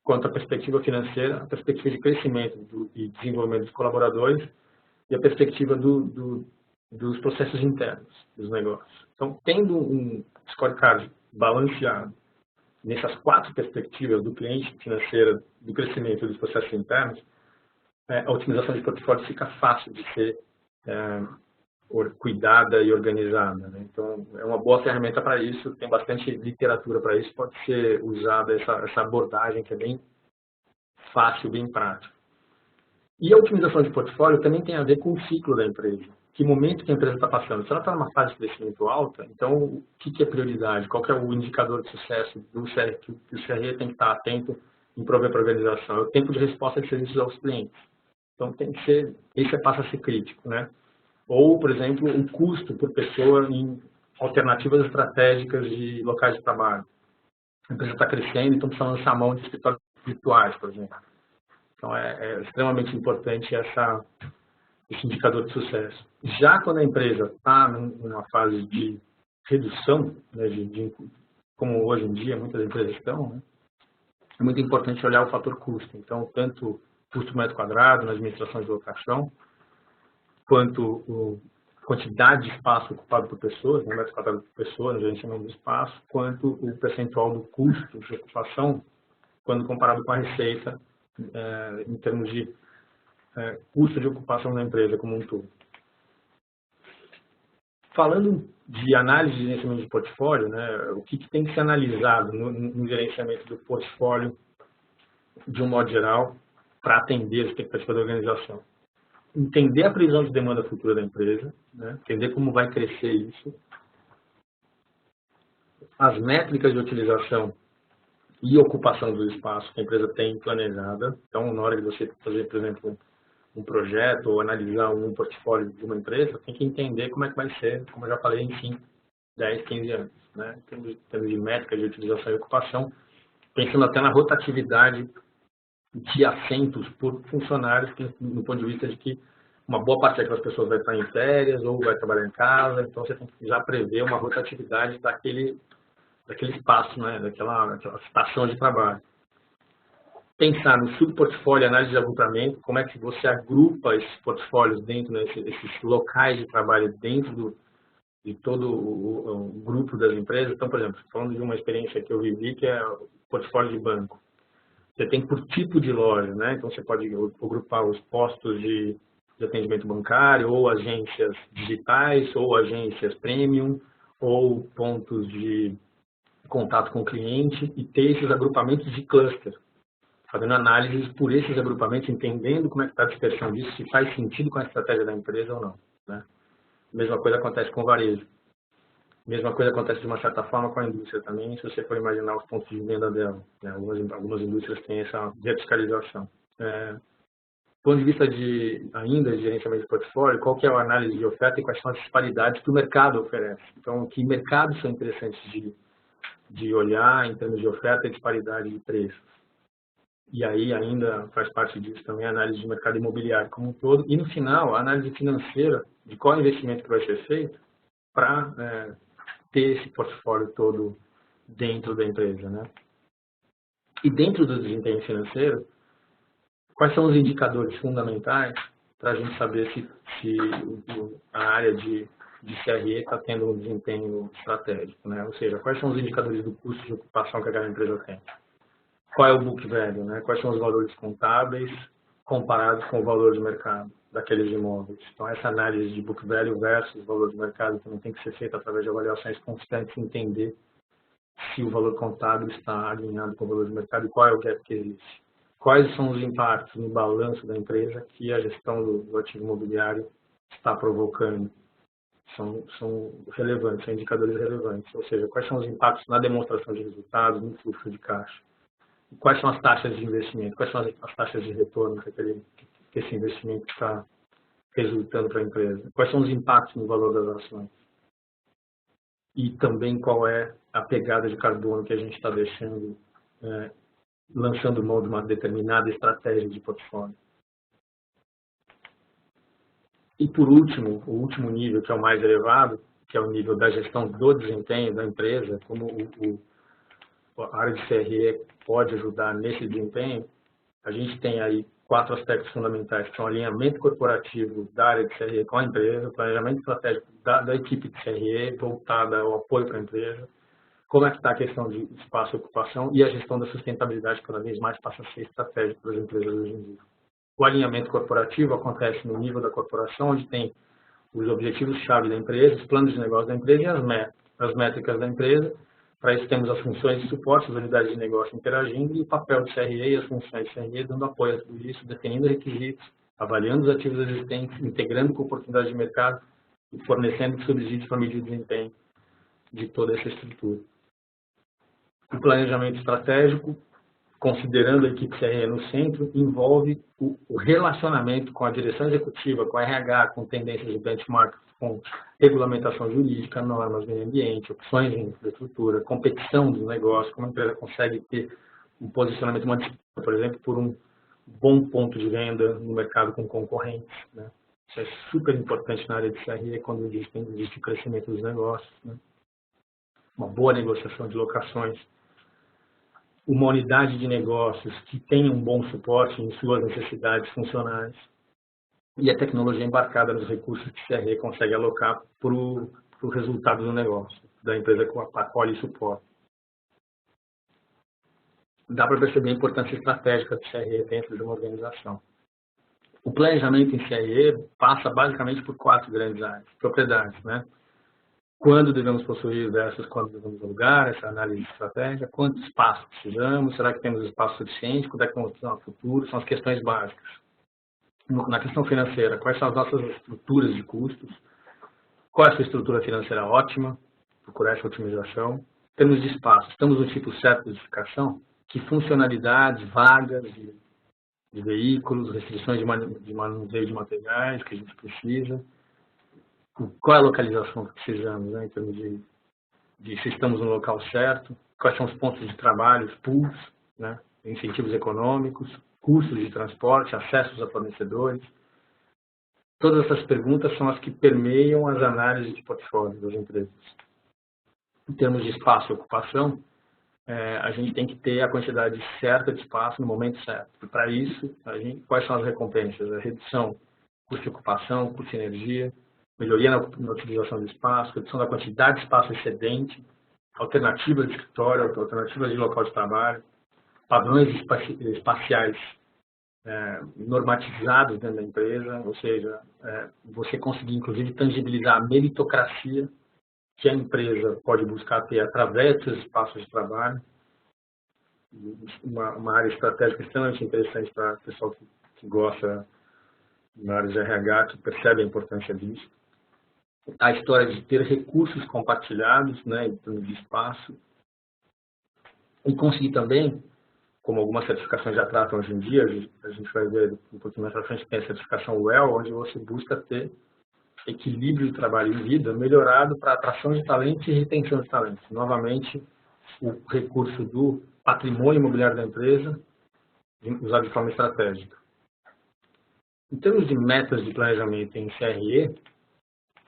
quanto a perspectiva financeira, a perspectiva de crescimento e desenvolvimento dos colaboradores e a perspectiva dos processos internos dos negócios. Então, tendo um scorecard balanceado nessas 4 perspectivas do cliente, financeira, do crescimento e dos processos internos, a otimização de portfólio fica fácil de ser cuidada e organizada, né? Então, é uma boa ferramenta para isso, tem bastante literatura para isso, pode ser usada essa abordagem que é bem fácil, bem prática. E a otimização de portfólio também tem a ver com o ciclo da empresa. Que momento que a empresa está passando? Se ela está numa fase de crescimento alta, então o que é prioridade? Qual que é o indicador de sucesso do CRE, que o CRE tem que estar atento em prover para a organização? É o tempo de resposta de serviços aos clientes. Então tem que ser, esse passa a ser crítico, né? Ou, por exemplo, o custo por pessoa em alternativas estratégicas de locais de trabalho. A empresa está crescendo, então precisa lançar a mão de escritórios virtuais, por exemplo. Então, é extremamente importante esse indicador de sucesso. Já quando a empresa está numa fase de redução, né, como hoje em dia muitas empresas estão, né, é muito importante olhar o fator custo. Então, tanto custo por metro quadrado na administração de locação, quanto quantidade de espaço ocupado por pessoas, né, metro quadrado por pessoa, no gerenciamento do espaço, quanto o percentual do custo de ocupação, quando comparado com a receita, em termos de custo de ocupação da empresa como um todo. Falando de análise de gerenciamento de portfólio, né, o que tem que ser analisado no gerenciamento do portfólio, de um modo geral, para atender as expectativas da organização? Entender a previsão de demanda futura da empresa, né, entender como vai crescer isso, as métricas de utilização e ocupação do espaço que a empresa tem planejada. Então, na hora de você fazer, por exemplo, um projeto ou analisar um portfólio de uma empresa, tem que entender como é que vai ser, como eu já falei, em 5, 10, 15 anos. Né? Em termos de métricas de utilização e ocupação, pensando até na rotatividade de assentos por funcionários, no ponto de vista de que uma boa parte daquelas pessoas vai estar em férias ou vai trabalhar em casa, então você tem que já prever uma rotatividade daquele espaço, né, daquela estação de trabalho. Pensar no subportfólio, análise de agrupamento, como é que você agrupa esses portfólios dentro, né, esses locais de trabalho dentro de todo o grupo das empresas. Então, por exemplo, falando de uma experiência que eu vivi, que é o portfólio de banco. Você tem por tipo de loja, né? Então você pode agrupar os postos de atendimento bancário, ou agências digitais, ou agências premium, ou pontos de contato com o cliente, e ter esses agrupamentos de cluster, fazendo análises por esses agrupamentos, entendendo como é que está a dispersão disso, se faz sentido com a estratégia da empresa ou não. Né? Mesma coisa acontece com o varejo. Mesma coisa acontece de uma certa forma com a indústria também, se você for imaginar os pontos de venda dela. Né? Algumas indústrias têm essa verticalização. Do ponto de vista ainda de gerenciamento de portfólio, qual que é a análise de oferta e quais são as disparidades que o mercado oferece. Então, que mercados são interessantes de olhar em termos de oferta e disparidade de preços. E aí ainda faz parte disso também a análise de mercado imobiliário como um todo. E no final, a análise financeira de qual investimento que vai ser feito para ter esse portfólio todo dentro da empresa. Né? E dentro do desempenho financeiro, quais são os indicadores fundamentais para a gente saber se a área de CRE está tendo um desempenho estratégico, né? Ou seja, quais são os indicadores do custo de ocupação que aquela empresa tem? Qual é o book value, né? Quais são os valores contábeis comparados com o valor de mercado daqueles imóveis? Então, essa análise de book value versus valor de mercado também tem que ser feita através de avaliações constantes, entender se o valor contábil está alinhado com o valor de mercado e qual é o gap que existe. Quais são os impactos no balanço da empresa que a gestão do ativo imobiliário está provocando? São relevantes, são indicadores relevantes, ou seja, quais são os impactos na demonstração de resultados, no fluxo de caixa? Quais são as taxas de investimento, quais são as taxas de retorno que esse investimento está resultando para a empresa? Quais são os impactos no valor das ações? E também qual é a pegada de carbono que a gente está deixando, lançando mão de uma determinada estratégia de portfólio. E por último, o último nível, que é o mais elevado, que é o nível da gestão do desempenho da empresa, como a área de CRE pode ajudar nesse desempenho, a gente tem aí 4 aspectos fundamentais, que são o alinhamento corporativo da área de CRE com a empresa, o planejamento estratégico da equipe de CRE voltada ao apoio para a empresa, como é que está a questão de espaço e ocupação e a gestão da sustentabilidade cada vez mais passa a ser estratégica para as empresas hoje em dia. O alinhamento corporativo acontece no nível da corporação, onde tem os objetivos-chave da empresa, os planos de negócio da empresa e as métricas da empresa. Para isso temos as funções de suporte, as unidades de negócio interagindo e o papel do CRE e as funções de CRE dando apoio a tudo isso, definindo requisitos, avaliando os ativos existentes, integrando com oportunidades de mercado e fornecendo subsídios para medir o desempenho de toda essa estrutura. O planejamento estratégico, considerando a equipe CRE no centro, envolve o relacionamento com a direção executiva, com a RH, com tendências de benchmark, com regulamentação jurídica, normas do meio ambiente, opções de infraestrutura, competição dos negócios, como a empresa consegue ter um posicionamento, uma disputa, por exemplo, por um bom ponto de venda no mercado com concorrentes, né? Isso é super importante na área de CRE quando existe o crescimento dos negócios, né? Uma boa negociação de locações, uma unidade de negócios que tenha um bom suporte em suas necessidades funcionais e a tecnologia embarcada nos recursos que o CRE consegue alocar para o resultado do negócio, da empresa com a qual ele suporta. Dá para perceber a importância estratégica do CRE dentro de uma organização. O planejamento em CRE passa basicamente por 4 grandes áreas, propriedades, né? Quando devemos possuir versus quando devemos alugar, essa análise de estratégia, quanto espaço precisamos, será que temos espaço suficiente, quando é que vamos ter no futuro, são as questões básicas. Na questão financeira, quais são as nossas estruturas de custos, qual é a sua estrutura financeira ótima, procurar essa otimização. Em termos de espaço, estamos no tipo certo de edificação, que funcionalidades, vagas de veículos, restrições de manuseio de materiais que a gente precisa, qual é a localização que precisamos, né, em termos de se estamos no local certo, quais são os pontos de trabalho, os pools, né, incentivos econômicos, custos de transporte, acessos a fornecedores. Todas essas perguntas são as que permeiam as análises de portfólio das empresas. Em termos de espaço e ocupação, a gente tem que ter a quantidade certa de espaço no momento certo. E para isso, quais são as recompensas? A redução do custo de ocupação, custo de energia, melhoria na utilização do espaço, redução da quantidade de espaço excedente, alternativas de escritório, alternativas de local de trabalho, padrões espaciais normatizados dentro da empresa, ou seja, você conseguir, inclusive, tangibilizar a meritocracia que a empresa pode buscar ter através dos espaços de trabalho. Uma área estratégica extremamente interessante para o pessoal que gosta na área de RH, que percebe a importância disso. A história de ter recursos compartilhados, né, em termos de espaço. E conseguir também, como algumas certificações já tratam hoje em dia, a gente vai ver um pouquinho mais à frente, tem a certificação WELL, onde você busca ter equilíbrio de trabalho e vida melhorado para atração de talentos e retenção de talentos. Novamente, o recurso do patrimônio imobiliário da empresa usado de forma estratégica. Em termos de metas de planejamento em CRE,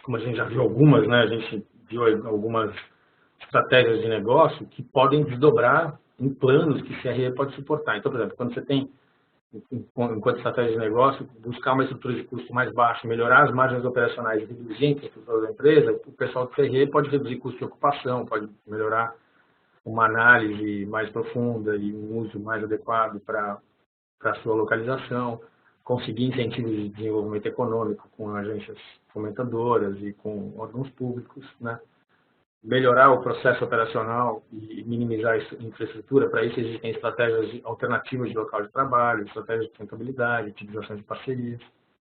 como a gente já viu algumas, né, a gente viu algumas estratégias de negócio que podem desdobrar em planos que CRE pode suportar. Então, por exemplo, quando você tem, enquanto estratégia de negócio, buscar uma estrutura de custo mais baixa, melhorar as margens operacionais e reduzir a infraestrutura da empresa, o pessoal do CRE pode reduzir custo de ocupação, pode melhorar uma análise mais profunda e um uso mais adequado para a sua localização, conseguir incentivos de desenvolvimento econômico com agências fomentadoras e com órgãos públicos, né? Melhorar o processo operacional e minimizar a infraestrutura. Para isso existem estratégias alternativas de local de trabalho, estratégias de sustentabilidade, utilização de parcerias.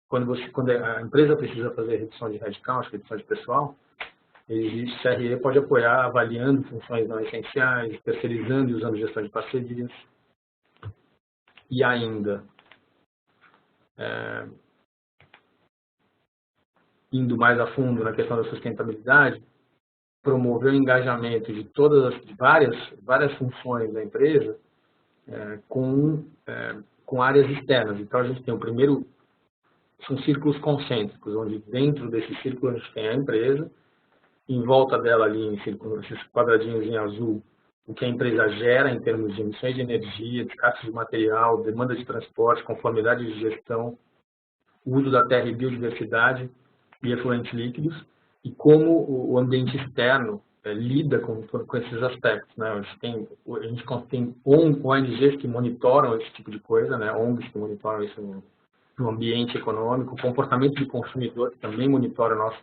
Quando a empresa precisa fazer redução de headcount, redução de pessoal, existe CRE pode apoiar avaliando funções não essenciais, terceirizando e usando gestão de parcerias. E ainda, indo mais a fundo na questão da sustentabilidade, promover o engajamento de várias funções da empresa com áreas externas. Então, a gente tem o primeiro, são círculos concêntricos, onde dentro desse círculo a gente tem a empresa, em volta dela ali, em círculo, esses quadradinhos em azul, o que a empresa gera em termos de emissões de energia, descarte de material, demanda de transporte, conformidade de gestão, uso da terra e biodiversidade e efluentes líquidos, e como o ambiente externo lida com esses aspectos, né? A gente tem ONGs que monitoram esse tipo de coisa, né? ONGs que monitoram isso no ambiente econômico, o comportamento do consumidor, que também monitora o nosso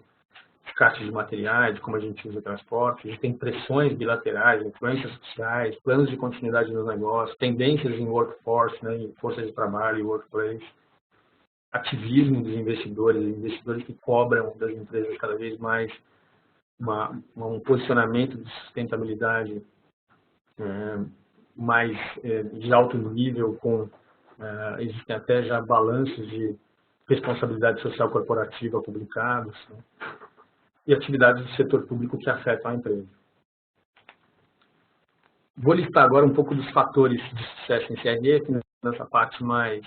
descarte de materiais, como a gente usa o transporte, existem pressões bilaterais, influências sociais, planos de continuidade no negócio, tendências em workforce, né, em força de trabalho e workplace, ativismo dos investidores que cobram das empresas cada vez mais um posicionamento de sustentabilidade mais de alto nível, existem até já balanços de responsabilidade social corporativa publicados, né, e atividades do setor público que afetam a empresa. Vou listar agora um pouco dos fatores de sucesso em CRE, nessa parte mais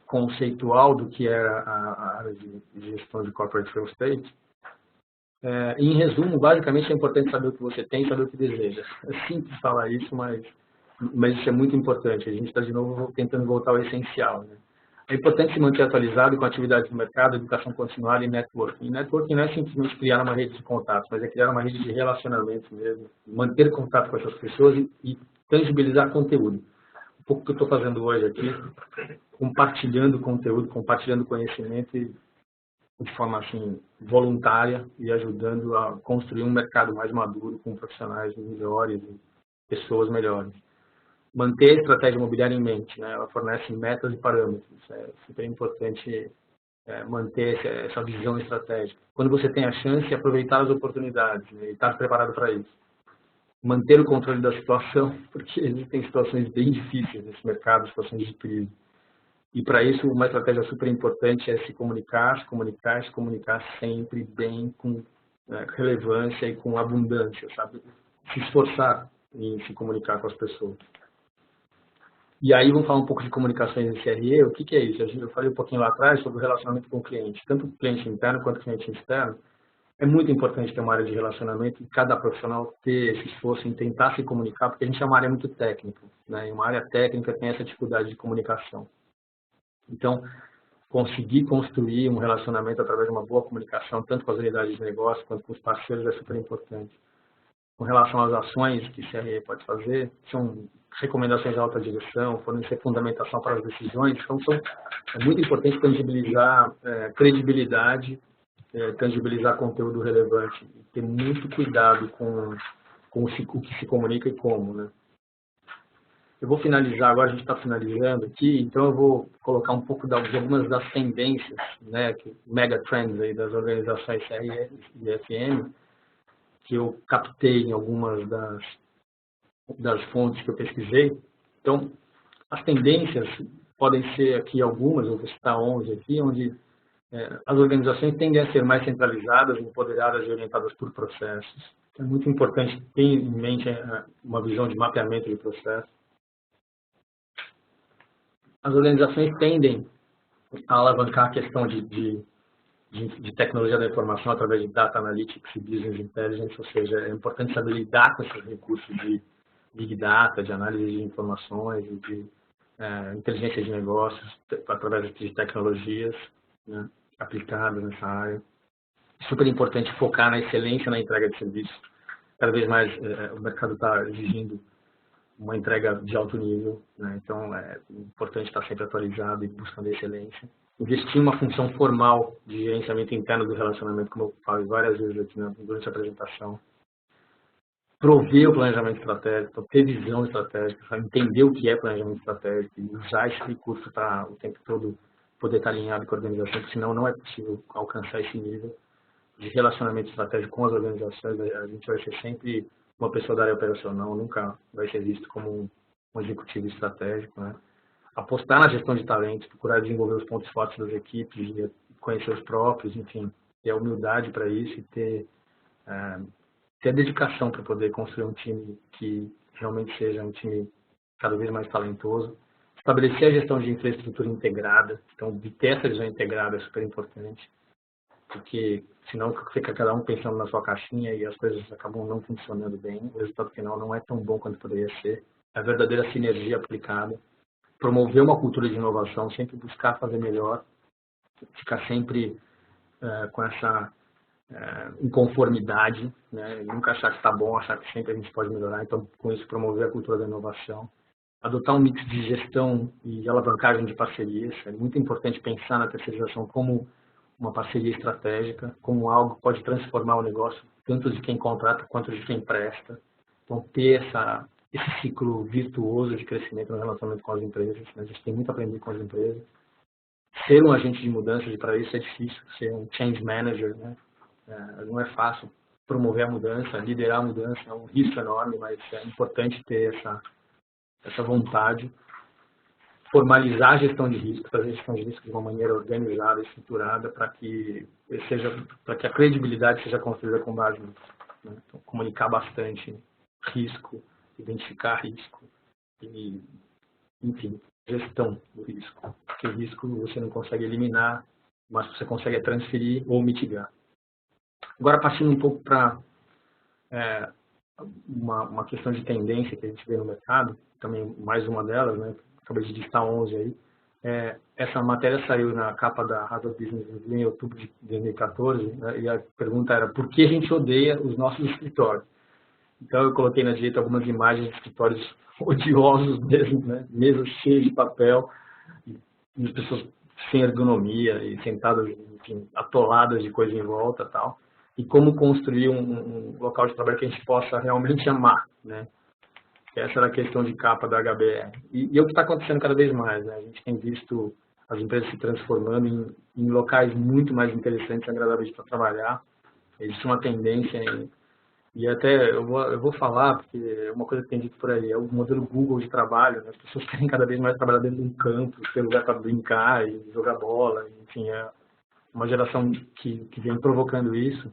conceitual do que era a área de gestão de corporate real estate. Em resumo, basicamente é importante saber o que você tem e saber o que deseja. É simples falar isso, mas isso é muito importante. A gente está, de novo, tentando voltar ao essencial, né? É importante se manter atualizado com atividades do mercado, educação continuada e networking. E networking não é simplesmente criar uma rede de contatos, mas é criar uma rede de relacionamentos mesmo, manter contato com essas pessoas e tangibilizar conteúdo. Um pouco que eu estou fazendo hoje aqui, compartilhando conteúdo, compartilhando conhecimento de forma assim, voluntária e ajudando a construir um mercado mais maduro, com profissionais melhores e pessoas melhores. Manter a estratégia imobiliária em mente, né? Ela fornece metas e parâmetros. É super importante manter essa visão estratégica. Quando você tem a chance, aproveitar as oportunidades, né? E estar preparado para isso. Manter o controle da situação, porque existem situações bem difíceis nesse mercado, situações de crise. E para isso, uma estratégia super importante é se comunicar sempre bem, com relevância e com abundância, sabe? Se esforçar em se comunicar com as pessoas. E aí vamos falar um pouco de comunicações em CRE. O que é isso? Eu falei um pouquinho lá atrás sobre o relacionamento com o cliente. Tanto o cliente interno quanto o cliente externo. É muito importante ter uma área de relacionamento e cada profissional ter esse esforço em tentar se comunicar, porque a gente é uma área muito técnica, né? E uma área técnica tem essa dificuldade de comunicação. Então, conseguir construir um relacionamento através de uma boa comunicação, tanto com as unidades de negócio quanto com os parceiros, é super importante. Com relação às ações que o CRE pode fazer, são recomendações de alta direção, fornecer fundamentação para as decisões. Então, é muito importante tangibilizar credibilidade, tangibilizar conteúdo relevante, e ter muito cuidado com o que se comunica e como, né? Eu vou finalizar agora, a gente está finalizando aqui, então eu vou colocar um pouco de algumas das tendências, né, mega trends aí das organizações CRE e FM, que eu captei em algumas das fontes que eu pesquisei. Então, as tendências podem ser aqui algumas, eu vou citar 11 aqui, onde as organizações tendem a ser mais centralizadas, empoderadas e orientadas por processos. É muito importante ter em mente uma visão de mapeamento de processos. As organizações tendem a alavancar a questão de tecnologia da informação através de data analytics e business intelligence, ou seja, é importante saber lidar com esses recursos de big data, de análise de informações, de inteligência de negócios, através de tecnologias, né, aplicadas nessa área. Super importante focar na excelência na entrega de serviços. Cada vez mais o mercado está exigindo uma entrega de alto nível, né? Então é importante estar sempre atualizado e buscando excelência. Investir em uma função formal de gerenciamento interno do relacionamento, como eu falei várias vezes aqui durante a apresentação. Prover o planejamento estratégico, ter visão estratégica, entender o que é planejamento estratégico e usar esse recurso para o tempo todo poder estar alinhado com a organização, porque senão não é possível alcançar esse nível de relacionamento estratégico com as organizações. A gente vai ser sempre uma pessoa da área operacional, nunca vai ser visto como um executivo estratégico, né? Apostar na gestão de talentos, procurar desenvolver os pontos fortes das equipes, conhecer os próprios, enfim, ter a humildade para isso e ter a dedicação para poder construir um time que realmente seja um time cada vez mais talentoso. Estabelecer a gestão de infraestrutura integrada, então ter essa visão integrada é super importante, porque senão fica cada um pensando na sua caixinha e as coisas acabam não funcionando bem, o resultado final não é tão bom quanto poderia ser. A verdadeira sinergia aplicada, promover uma cultura de inovação, sempre buscar fazer melhor, ficar sempre com essa inconformidade, né? Nunca achar que está bom, achar que sempre a gente pode melhorar, então com isso promover a cultura da inovação, adotar um mix de gestão e alavancagem de parcerias. É muito importante pensar na terceirização como uma parceria estratégica, como algo que pode transformar o negócio, tanto de quem contrata quanto de quem presta. Então, ter esse ciclo virtuoso de crescimento no relacionamento com as empresas. Né? A gente tem muito a aprender com as empresas. Ser um agente de mudança, e para isso é difícil, ser um change manager, né? Não é fácil promover a mudança, liderar a mudança, é um risco enorme, mas é importante ter essa vontade. Formalizar a gestão de risco, fazer a gestão de risco de uma maneira organizada, estruturada, para que a credibilidade seja construída com base nisso. Né? Então, comunicar bastante risco, identificar risco e, enfim, gestão do risco. Porque o risco você não consegue eliminar, mas você consegue transferir ou mitigar. Agora, partindo um pouco para uma questão de tendência que a gente vê no mercado, também mais uma delas, né? Acabei de listar 11 aí. Essa matéria saiu na capa da Harvard Business Review em outubro de 2014, né? E a pergunta era: por que a gente odeia os nossos escritórios? Então eu coloquei na direita algumas imagens de escritórios odiosos mesmo, né? Mesas cheias de papel, e as pessoas sem ergonomia e sentadas, enfim, atoladas de coisa em volta e tal. E como construir um local de trabalho que a gente possa realmente amar, né? Essa era a questão de capa da HBR. E é o que está acontecendo cada vez mais, né? A gente tem visto as empresas se transformando em locais muito mais interessantes e agradáveis para trabalhar. Existe uma tendência e até eu vou falar, porque é uma coisa que tem dito por aí, é o modelo Google de trabalho, né? As pessoas querem cada vez mais trabalhar dentro de um campo, ter lugar para brincar e jogar bola, enfim, é uma geração que vem provocando isso.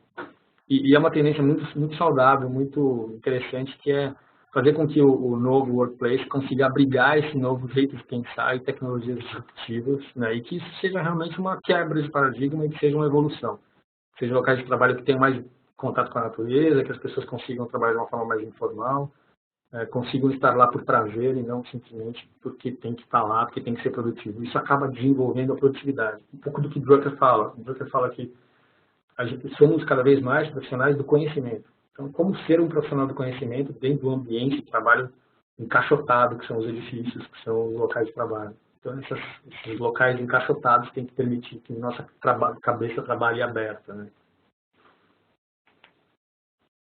E é uma tendência muito, muito saudável, muito interessante, que é fazer com que o novo workplace consiga abrigar esse novo jeito de pensar e tecnologias disruptivas, né? E que isso seja realmente uma quebra de paradigma e que seja uma evolução. Sejam locais de trabalho que tenham mais contato com a natureza, que as pessoas consigam trabalhar de uma forma mais informal, consigam estar lá por prazer e não simplesmente porque tem que estar lá, porque tem que ser produtivo. Isso acaba desenvolvendo a produtividade. Um pouco do que Drucker fala. O Drucker fala que somos cada vez mais profissionais do conhecimento. Então, como ser um profissional do conhecimento dentro do ambiente de trabalho encaixotado, que são os edifícios, que são os locais de trabalho. Então, esses locais encaixotados têm que permitir que nossa cabeça trabalhe aberta, né?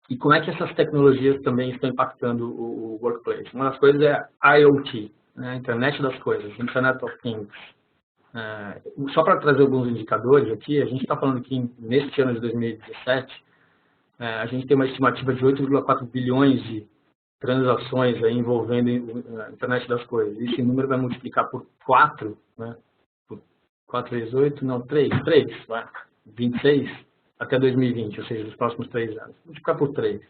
E como é que essas tecnologias também estão impactando o workplace? Uma das coisas é a IoT, né? Internet das coisas, Internet of Things. Só para trazer alguns indicadores aqui, a gente está falando que neste ano de 2017, a gente tem uma estimativa de 8,4 bilhões de transações aí envolvendo a internet das coisas. Esse número vai multiplicar por 4, né? Por 4 vezes 8, não, 3, 26 até 2020, ou seja, nos próximos 3 anos. Multiplicar por 3.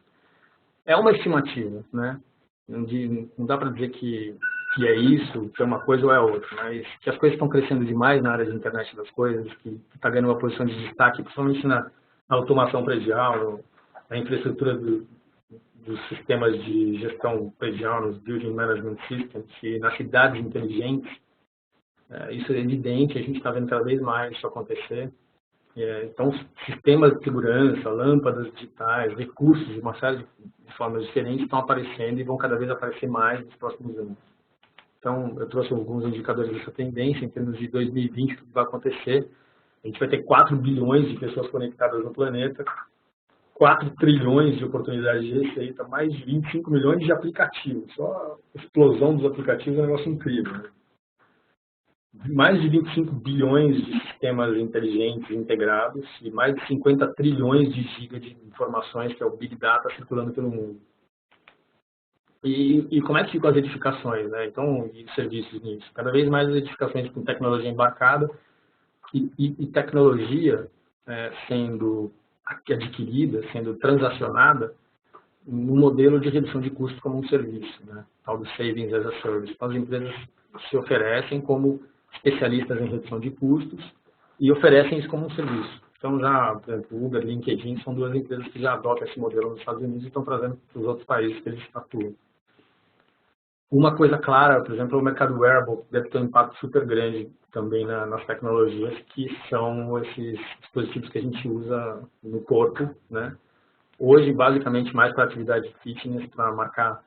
É uma estimativa, né? Não dá para dizer que é isso, que é uma coisa ou é outra, mas que as coisas estão crescendo demais na área de internet das coisas, que está ganhando uma posição de destaque, principalmente na automação predial, na infraestrutura dos sistemas de gestão predial, nos Building Management Systems e nas cidades inteligentes. Isso é evidente, a gente está vendo cada vez mais isso acontecer. Então, sistemas de segurança, lâmpadas digitais, recursos de uma série de formas diferentes estão aparecendo e vão cada vez aparecer mais nos próximos anos. Então, eu trouxe alguns indicadores dessa tendência em termos de 2020, o que vai acontecer. A gente vai ter 4 bilhões de pessoas conectadas no planeta, 4 trilhões de oportunidades de receita, mais de 25 milhões de aplicativos. Só a explosão dos aplicativos é um negócio incrível, né? Mais de 25 bilhões de sistemas inteligentes integrados e mais de 50 trilhões de gigas de informações, que é o Big Data, circulando pelo mundo. E como é que ficam as edificações, né? Então, e serviços nisso? Cada vez mais as edificações com tecnologia embarcada e tecnologia sendo adquirida, sendo transacionada no modelo de redução de custo como um serviço, né? Tal do Savings as a Service. Então, as empresas se oferecem como especialistas em redução de custos e oferecem isso como um serviço. Então, já, por exemplo, o Uber e LinkedIn são duas empresas que já adotam esse modelo nos Estados Unidos e estão trazendo para os outros países que eles atuam. Uma coisa clara, por exemplo, é o mercado wearable, que deve ter um impacto super grande também nas tecnologias, que são esses dispositivos que a gente usa no corpo, né? Hoje, basicamente, mais para atividade fitness, para marcar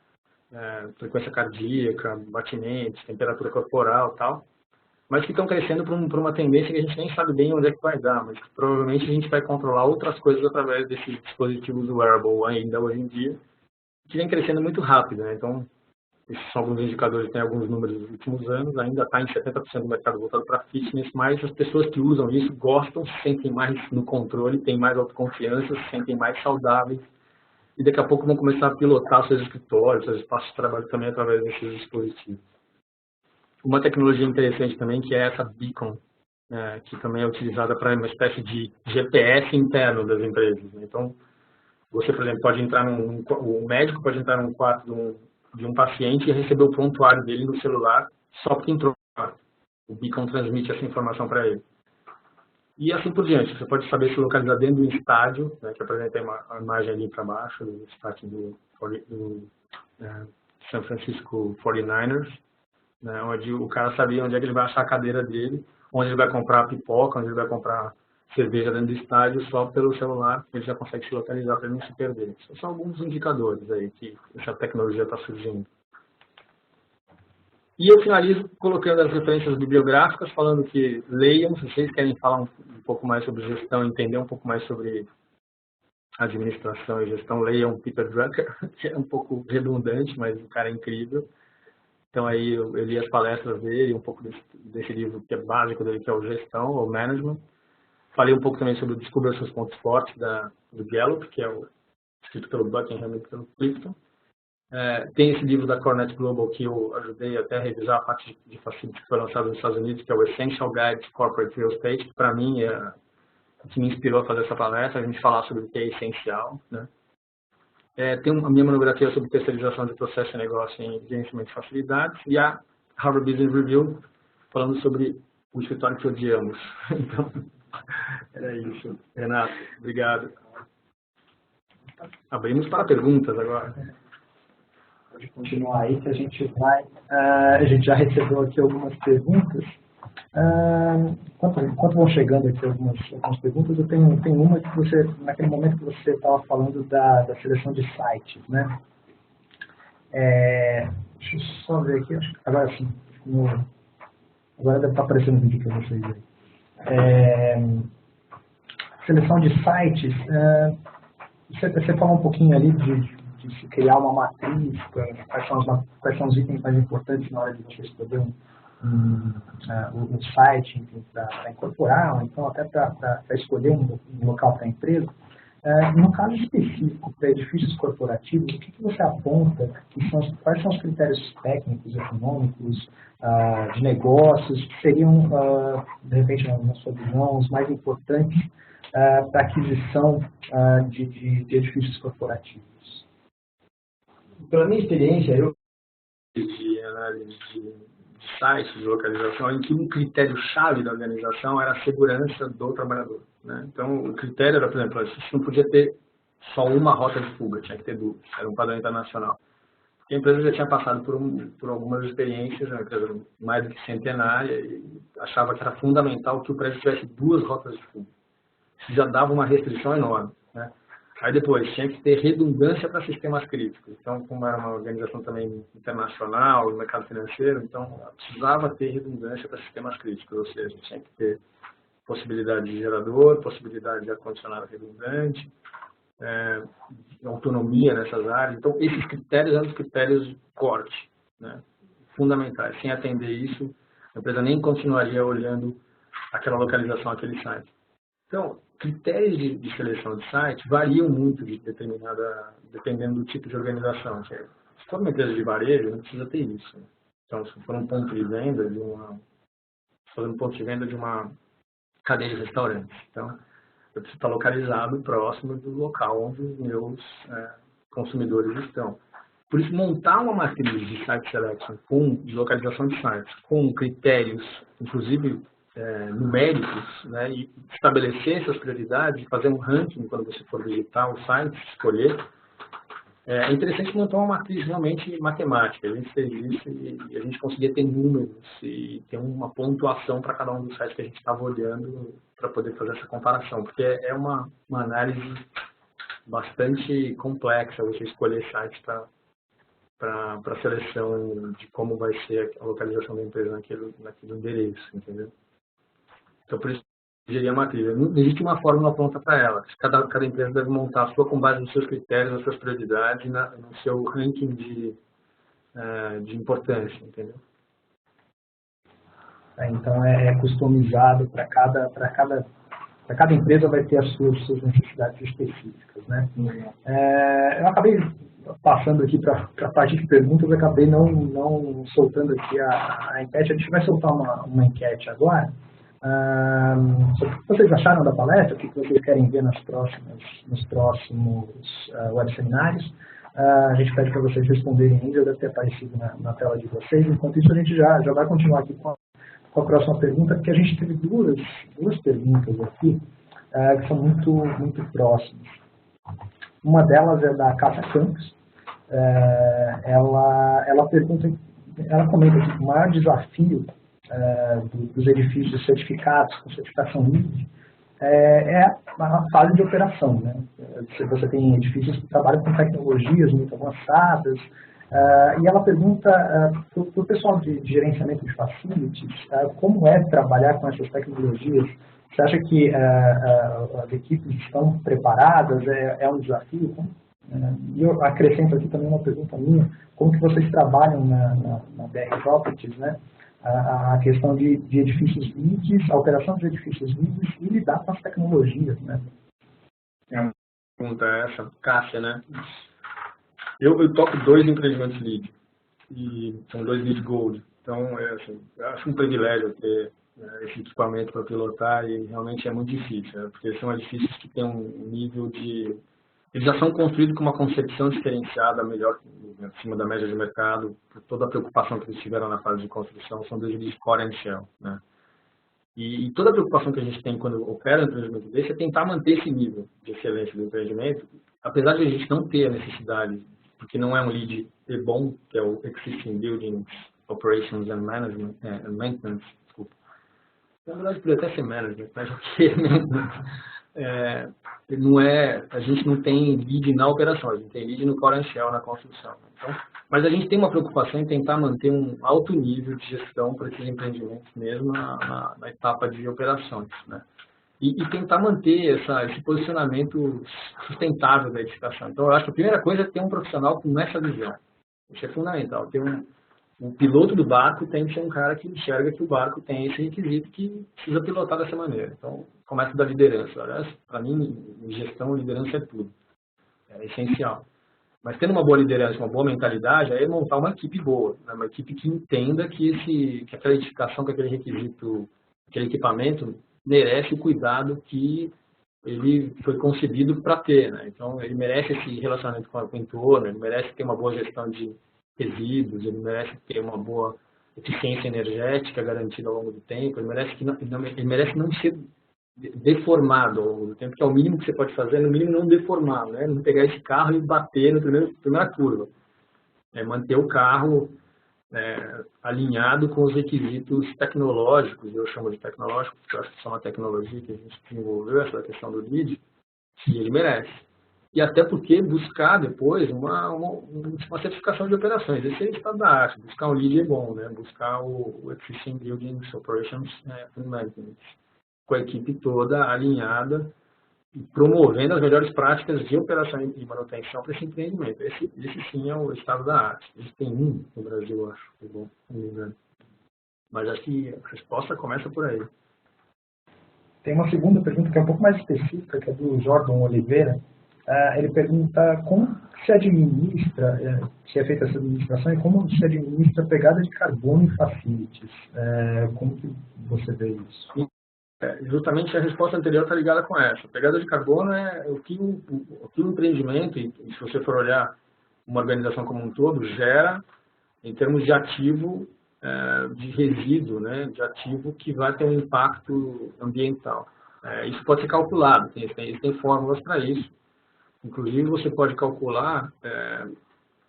frequência cardíaca, batimentos, temperatura corporal e tal, mas que estão crescendo por uma tendência que a gente nem sabe bem onde é que vai dar, mas que provavelmente a gente vai controlar outras coisas através desses dispositivos wearable ainda hoje em dia, que vem crescendo muito rápido, né? Então, esses são alguns indicadores, tem alguns números dos últimos anos, ainda está em 70% do mercado voltado para fitness, mas as pessoas que usam isso gostam, se sentem mais no controle, têm mais autoconfiança, se sentem mais saudáveis, e daqui a pouco vão começar a pilotar seus escritórios, seus espaços de trabalho também através desses dispositivos. Uma tecnologia interessante também, que é essa Beacon, que também é utilizada para uma espécie de GPS interno das empresas. Então, você, por exemplo, pode entrar o médico pode entrar num quarto de um paciente e receber o prontuário dele no celular só porque entrou no quarto. O Beacon transmite essa informação para ele. E assim por diante. Você pode saber se localizar dentro do estádio, que apresenta a imagem ali para baixo, do estádio do San Francisco 49ers, onde o cara sabia onde é que ele vai achar a cadeira dele, onde ele vai comprar a pipoca, onde ele vai comprar cerveja dentro do estádio, só pelo celular ele já consegue se localizar para ele não se perder. Esses são alguns indicadores aí que essa tecnologia está surgindo. E eu finalizo colocando as referências bibliográficas, falando que leiam, se vocês querem falar um pouco mais sobre gestão, entender um pouco mais sobre administração e gestão, leiam Peter Drucker, que é um pouco redundante, mas o cara é incrível. Então aí eu li as palestras dele, um pouco desse livro que é básico dele, que é o Gestão, ou Management. Falei um pouco também sobre o Descubra seus pontos fortes do Gallup, que é escrito pelo Buckingham e pelo Clifton. Tem esse livro da Cornet Global que eu ajudei até a revisar a parte de facility que foi lançado nos Estados Unidos, que é o Essential Guide to Corporate Real Estate, que para mim é o que me inspirou a fazer essa palestra, a gente falar sobre o que é essencial, né? Tem a minha monografia sobre terceirização de processo e negócio em gerenciamento de facilidades e a Harvard Business Review falando sobre o escritório que odiamos. Então, era isso. Renato, obrigado. Abrimos para perguntas agora. Pode continuar aí que a gente vai. A gente já recebeu aqui algumas perguntas. Enquanto vão chegando aqui algumas perguntas, eu tenho uma que você, naquele momento que você estava falando da seleção de sites, né? Deixa eu só ver aqui, agora sim. Agora deve estar aparecendo o vídeo para vocês aí. Seleção de sites, você falou um pouquinho ali de se criar uma matriz, quais são os itens mais importantes na hora de você escolher um site para incorporar, ou então até para escolher um local para a empresa. No caso específico para edifícios corporativos, o que você aponta, quais são os critérios técnicos, econômicos, de negócios, que seriam, de repente, na sua visão, os mais importantes para a aquisição de edifícios corporativos? Pela minha experiência, eu de análise de sites, de localização, em que um critério-chave da organização era a segurança do trabalhador, né? Então, o critério era, por exemplo, você não podia ter só uma rota de fuga, tinha que ter duas, era um padrão internacional. A empresa já tinha passado por algumas experiências, uma empresa mais do que centenária, e achava que era fundamental que o prédio tivesse duas rotas de fuga. Isso já dava uma restrição enorme, né? Aí depois, tinha que ter redundância para sistemas críticos. Então, como era uma organização também internacional, no mercado financeiro, então precisava ter redundância para sistemas críticos, ou seja, tinha que ter possibilidade de gerador, possibilidade de ar-condicionado redundante, autonomia nessas áreas. Então, esses critérios eram os critérios de corte, né, fundamentais. Sem atender isso, a empresa nem continuaria olhando aquela localização, aquele site. Então, critérios de seleção de site variam muito dependendo do tipo de organização. Se for uma empresa de varejo, não precisa ter isso. Então, se for um ponto de venda de uma cadeia de restaurantes, então eu preciso estar localizado próximo do local onde os meus consumidores estão. Por isso, montar uma matriz de site selection de localização de sites com critérios, inclusive numéricos, né, e estabelecer essas prioridades, fazer um ranking quando você for visitar o site, escolher. É interessante montar uma matriz realmente matemática. A gente fez isso e a gente conseguia ter números e ter uma pontuação para cada um dos sites que a gente estava olhando para poder fazer essa comparação, porque é uma análise bastante complexa você escolher sites a seleção de como vai ser a localização da empresa naquele endereço, entendeu? Então, por isso, gerir a matriz. Não existe uma fórmula pronta para ela. Cada empresa deve montar a sua com base nos seus critérios, nas suas prioridades, no seu ranking de importância, entendeu? Então, é customizado para cada empresa, vai ter as suas necessidades específicas, né? Eu acabei passando aqui para a parte de perguntas, acabei não soltando aqui a enquete. A gente vai soltar uma enquete agora. O que vocês acharam da palestra? O que vocês querem ver nos próximos webseminários? A gente pede para vocês responderem ainda, deve ter aparecido na tela de vocês. Enquanto isso, a gente já vai continuar aqui com a próxima pergunta, porque a gente teve duas perguntas aqui que são muito próximas. Uma delas é da Cássia Campos. Ela comenta que o maior desafio dos edifícios certificados com certificação LEED é a fase de operação, né? Você tem edifícios que trabalham com tecnologias muito avançadas, e ela pergunta para o pessoal de gerenciamento de facilities como é trabalhar com essas tecnologias. Você acha que as equipes estão preparadas? É um desafio? E eu acrescento aqui também uma pergunta minha: como que vocês trabalham na BR Properties, né? A questão de edifícios LEEDs, a operação de edifícios LEEDs e lidar com as tecnologias, né? É uma pergunta essa, Cássia, né? Eu toco 2 empreendimentos LEED, e são 2 LEED Gold. Então, assim, eu acho um privilégio ter esse equipamento para pilotar, e realmente é muito difícil, né? Porque são edifícios que têm um nível de... Eles já são construídos com uma concepção diferenciada, melhor, acima da média de mercado, por toda a preocupação que eles tiveram na fase de construção. São 2 LEED Core and Shell, né? E toda a preocupação que a gente tem quando opera um empreendimento desse é tentar manter esse nível de excelência do empreendimento, apesar de a gente não ter a necessidade, porque não é um LEED bom, que é o Existing Buildings Operations and Management, Maintenance, desculpa. Na verdade, poderia até ser Management, mas o que é Maintenance? Não é, a gente não tem LEED na operação, a gente tem LEED no Core and Shell, na construção. Então, mas a gente tem uma preocupação em tentar manter um alto nível de gestão para esses empreendimentos mesmo na etapa de operações, né? E tentar manter esse posicionamento sustentável da edificação. Então, eu acho que a primeira coisa é ter um profissional com essa visão. Isso é fundamental. Ter o piloto do barco tem que ser um cara que enxerga que o barco tem esse requisito que precisa pilotar dessa maneira. Então, começa da liderança. Aliás, para mim, em gestão, liderança é tudo. É essencial. Mas tendo uma boa liderança, uma boa mentalidade, aí é montar uma equipe boa, né? Uma equipe que entenda que aquela edificação, que aquele requisito, aquele equipamento merece o cuidado que ele foi concebido para ter, né? Então, ele merece esse relacionamento com o entorno, ele merece ter uma boa gestão de resíduos, ele merece ter uma boa eficiência energética garantida ao longo do tempo, ele merece não ser deformado ao longo do tempo, que é o mínimo que você pode fazer, no mínimo não deformar, né? Não pegar esse carro e bater na primeira curva. É manter o carro alinhado com os requisitos tecnológicos, eu chamo de tecnológicos, porque eu acho que isso é uma tecnologia que a gente desenvolveu, essa questão do LEED, que ele merece. E até porque buscar depois uma certificação de operações, esse é o estado da arte, buscar um LEED é bom, né? Buscar o Existing Buildings Operations and Maintenance, com a equipe toda alinhada e promovendo as melhores práticas de operação e manutenção para esse empreendimento. Esse sim é o estado da arte. A gente tem um no Brasil, eu acho, é bom, não me engano. Mas acho que a resposta começa por aí. Tem uma segunda pergunta que é um pouco mais específica, que é do Jordan Oliveira. Ele pergunta como se administra, se é feita essa administração e como se administra a pegada de carbono em facilities. Como que você vê isso? Justamente a resposta anterior está ligada com essa. A pegada de carbono é o que o empreendimento, e se você for olhar uma organização como um todo, gera em termos de ativo, de resíduo, né, de ativo que vai ter um impacto ambiental. Isso pode ser calculado, tem fórmulas para isso. Inclusive, você pode calcular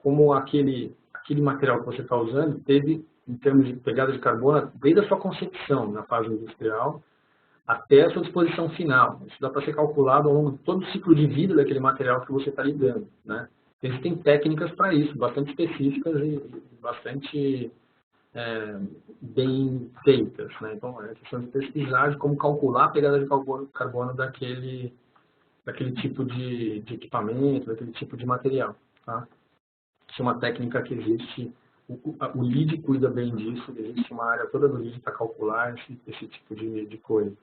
como aquele material que você está usando teve, em termos de pegada de carbono, desde a sua concepção na fase industrial, até a sua disposição final. Isso dá para ser calculado ao longo de todo o ciclo de vida daquele material que você está lidando, né? Existem técnicas para isso, bastante específicas e bastante bem feitas, né? Então, é questão de pesquisar de como calcular a pegada de carbono daquele tipo de equipamento, daquele tipo de material, tá? Isso é uma técnica que existe, o LEED cuida bem disso, existe uma área toda do LEED para calcular esse tipo de coisa.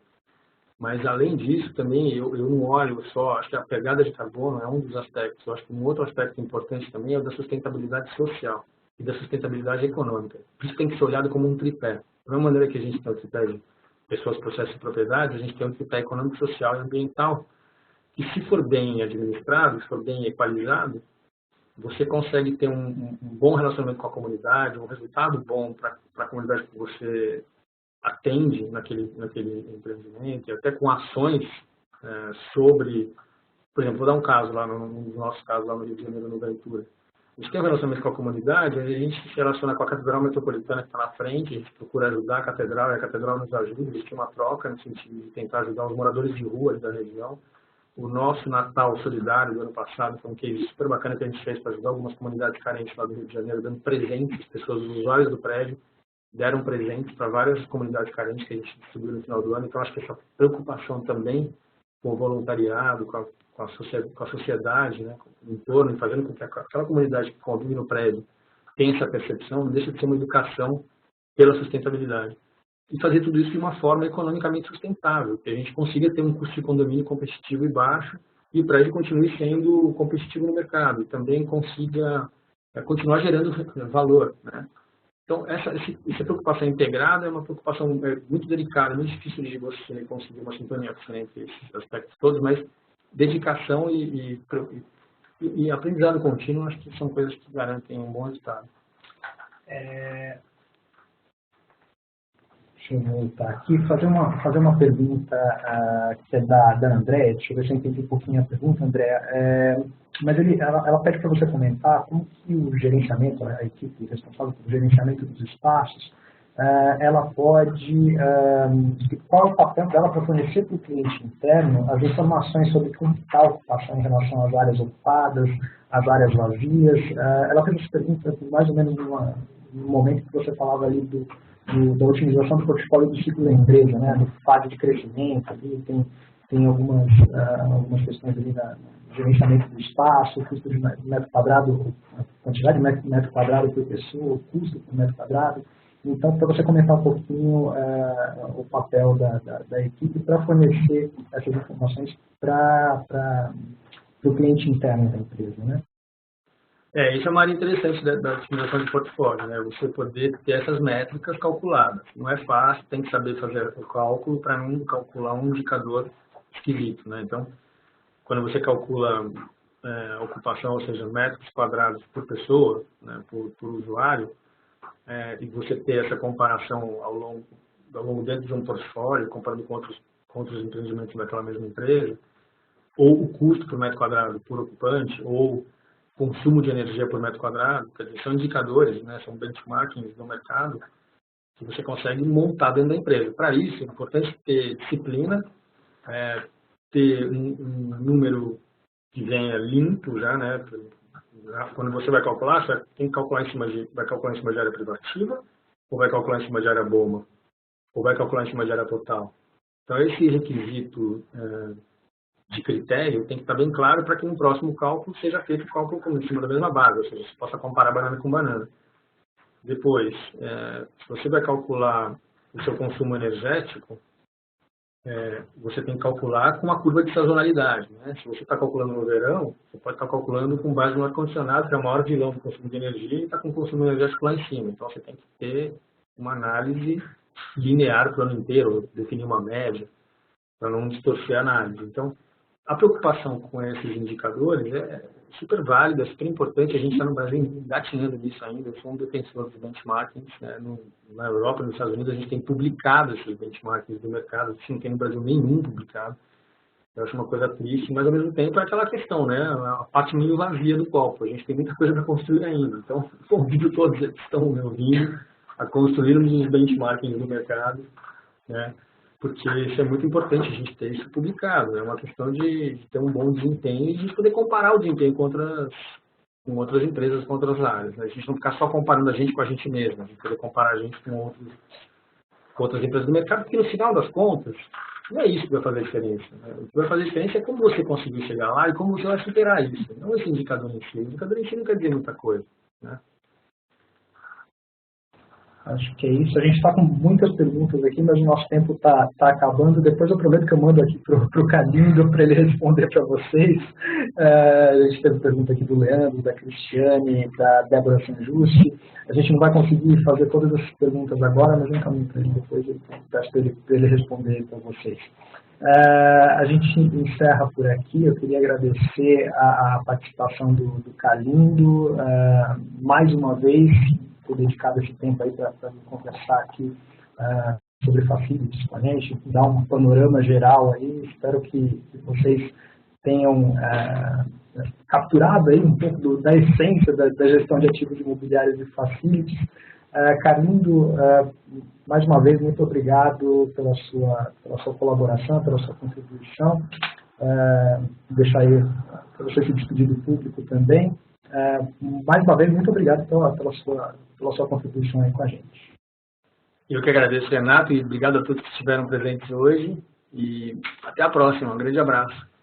Mas, além disso, também, eu não olho só, acho que a pegada de carbono é um dos aspectos. Eu acho que um outro aspecto importante também é o da sustentabilidade social e da sustentabilidade econômica. Isso tem que ser olhado como um tripé. Da mesma maneira que a gente tem o tripé de pessoas, processos e propriedade, a gente tem um tripé econômico, social e ambiental, que se for bem administrado, se for bem equalizado, você consegue ter um bom relacionamento com a comunidade, um resultado bom para a comunidade que você atende naquele empreendimento, e até com ações sobre, por exemplo, vou dar um caso lá, no nosso caso lá no Rio de Janeiro, no Ventura. A gente tem um relacionamento com a comunidade, a gente se relaciona com a Catedral Metropolitana que está na frente, a gente procura ajudar a Catedral, e a Catedral nos ajuda, existe uma troca no sentido de tentar ajudar os moradores de rua ali da região. O nosso Natal Solidário do ano passado foi um case super bacana que a gente fez para ajudar algumas comunidades carentes lá do Rio de Janeiro, dando presentes, as pessoas, os usuários do prédio, deram presentes para várias comunidades carentes que a gente distribuiu no final do ano. Então, acho que essa preocupação também com o voluntariado, com a sociedade, né, com o entorno, fazendo com que aquela comunidade que convive no prédio tenha essa percepção, não deixa de ser uma educação pela sustentabilidade. E fazer tudo isso de uma forma economicamente sustentável, que a gente consiga ter um custo de condomínio competitivo e baixo e o prédio continue sendo competitivo no mercado e também consiga continuar gerando valor, né? Então, essa preocupação integrada é uma preocupação muito delicada, muito difícil de você conseguir uma sintonia entre esses aspectos todos, mas dedicação e aprendizado contínuo, acho que são coisas que garantem um bom resultado. Deixa eu voltar aqui, fazer uma pergunta que é da Andréa, deixa eu ver se eu entendi um pouquinho a pergunta, Andréa. Mas ela pede para você comentar como que o gerenciamento, a equipe responsável pelo gerenciamento dos espaços, ela pode, qual é o papel dela para fornecer para o cliente interno as informações sobre como está a ocupação em relação às áreas ocupadas, às áreas vazias. Ela fez essa pergunta mais ou menos no momento que você falava ali da otimização do portfólio do ciclo da empresa, né, do fase de crescimento, ali tem algumas questões ali no gerenciamento do espaço, o custo de metro quadrado, a quantidade de metro quadrado por pessoa, o custo por metro quadrado. Então, para você comentar um pouquinho o papel da equipe para fornecer essas informações para o cliente interno da empresa, né? Isso é uma área interessante da otimização de portfólio, né? Você poder ter essas métricas calculadas. Não é fácil, tem que saber fazer o cálculo para não calcular um indicador esquisito, né? Então, quando você calcula ocupação, ou seja, metros quadrados por pessoa, né, por usuário, e você ter essa comparação ao longo dentro de um portfólio, comparando com outros empreendimentos daquela mesma empresa, ou o custo por metro quadrado por ocupante, ou consumo de energia por metro quadrado, quer dizer, são indicadores, né, são benchmarkings do mercado que você consegue montar dentro da empresa. Para isso, é importante ter disciplina, ter um número que venha limpo já, né? Quando você vai calcular, você tem que calcular vai calcular em cima de área privativa, ou vai calcular em cima de área BOMA, ou vai calcular em cima de área total. Então, esse requisito de critério tem que estar bem claro para que no próximo cálculo seja feito o cálculo em cima da mesma base, ou seja, você possa comparar banana com banana. Depois, se você vai calcular o seu consumo energético, você tem que calcular com uma curva de sazonalidade, né? Se você está calculando no verão, você pode estar calculando com base no ar-condicionado, que é o maior vilão do consumo de energia, e está com o consumo energético lá em cima. Então, você tem que ter uma análise linear para o ano inteiro, definir uma média, para não distorcer a análise. Então, a preocupação com esses indicadores é super válida, é super importante. A gente está no Brasil engatinhando nisso ainda. Eu sou um defensor de benchmarkings. Né? Na Europa e nos Estados Unidos, a gente tem publicado esses benchmarkings do mercado. A gente não tem no Brasil nenhum publicado. Eu acho uma coisa triste, mas ao mesmo tempo é aquela questão, né? A parte meio vazia do copo. A gente tem muita coisa para construir ainda. Então, convido todos que estão me ouvindo a construir os benchmarkings do mercado, né? Porque isso é muito importante, a gente ter isso publicado. É uma questão de ter um bom desempenho e de poder comparar o desempenho com com outras empresas, com outras áreas. Né? A gente não ficar só comparando a gente com a gente mesmo, a gente poder comparar a gente com outras empresas do mercado, porque no final das contas, não é isso que vai fazer a diferença. Né? O que vai fazer a diferença é como você conseguiu chegar lá e como você vai superar isso. Não esse indicador em si. O indicador em si não quer dizer muita coisa. Né? Acho que é isso. A gente está com muitas perguntas aqui, mas o nosso tempo está acabando. Depois eu prometo que eu mando aqui para o Calindo para ele responder para vocês. A gente teve pergunta aqui do Leandro, da Cristiane, da Débora Sanjusti. A gente não vai conseguir fazer todas as perguntas agora, mas eu encaminho para ele depois. Eu peço para ele responder para vocês. A gente encerra por aqui. Eu queria agradecer a participação do Calindo mais uma vez, ter dedicado esse tempo aí para conversar aqui sobre facilities com a gente, dar um panorama geral aí. Espero que vocês tenham capturado aí um pouco da essência da gestão de ativos imobiliários e facilities. Calindo, mais uma vez, muito obrigado pela sua colaboração, pela sua contribuição. Deixar aí para você se despedir do público também. Mais uma vez, muito obrigado pela sua contribuição aí com a gente. Eu que agradeço, Renato, e obrigado a todos que estiveram presentes hoje. E até a próxima. Um grande abraço.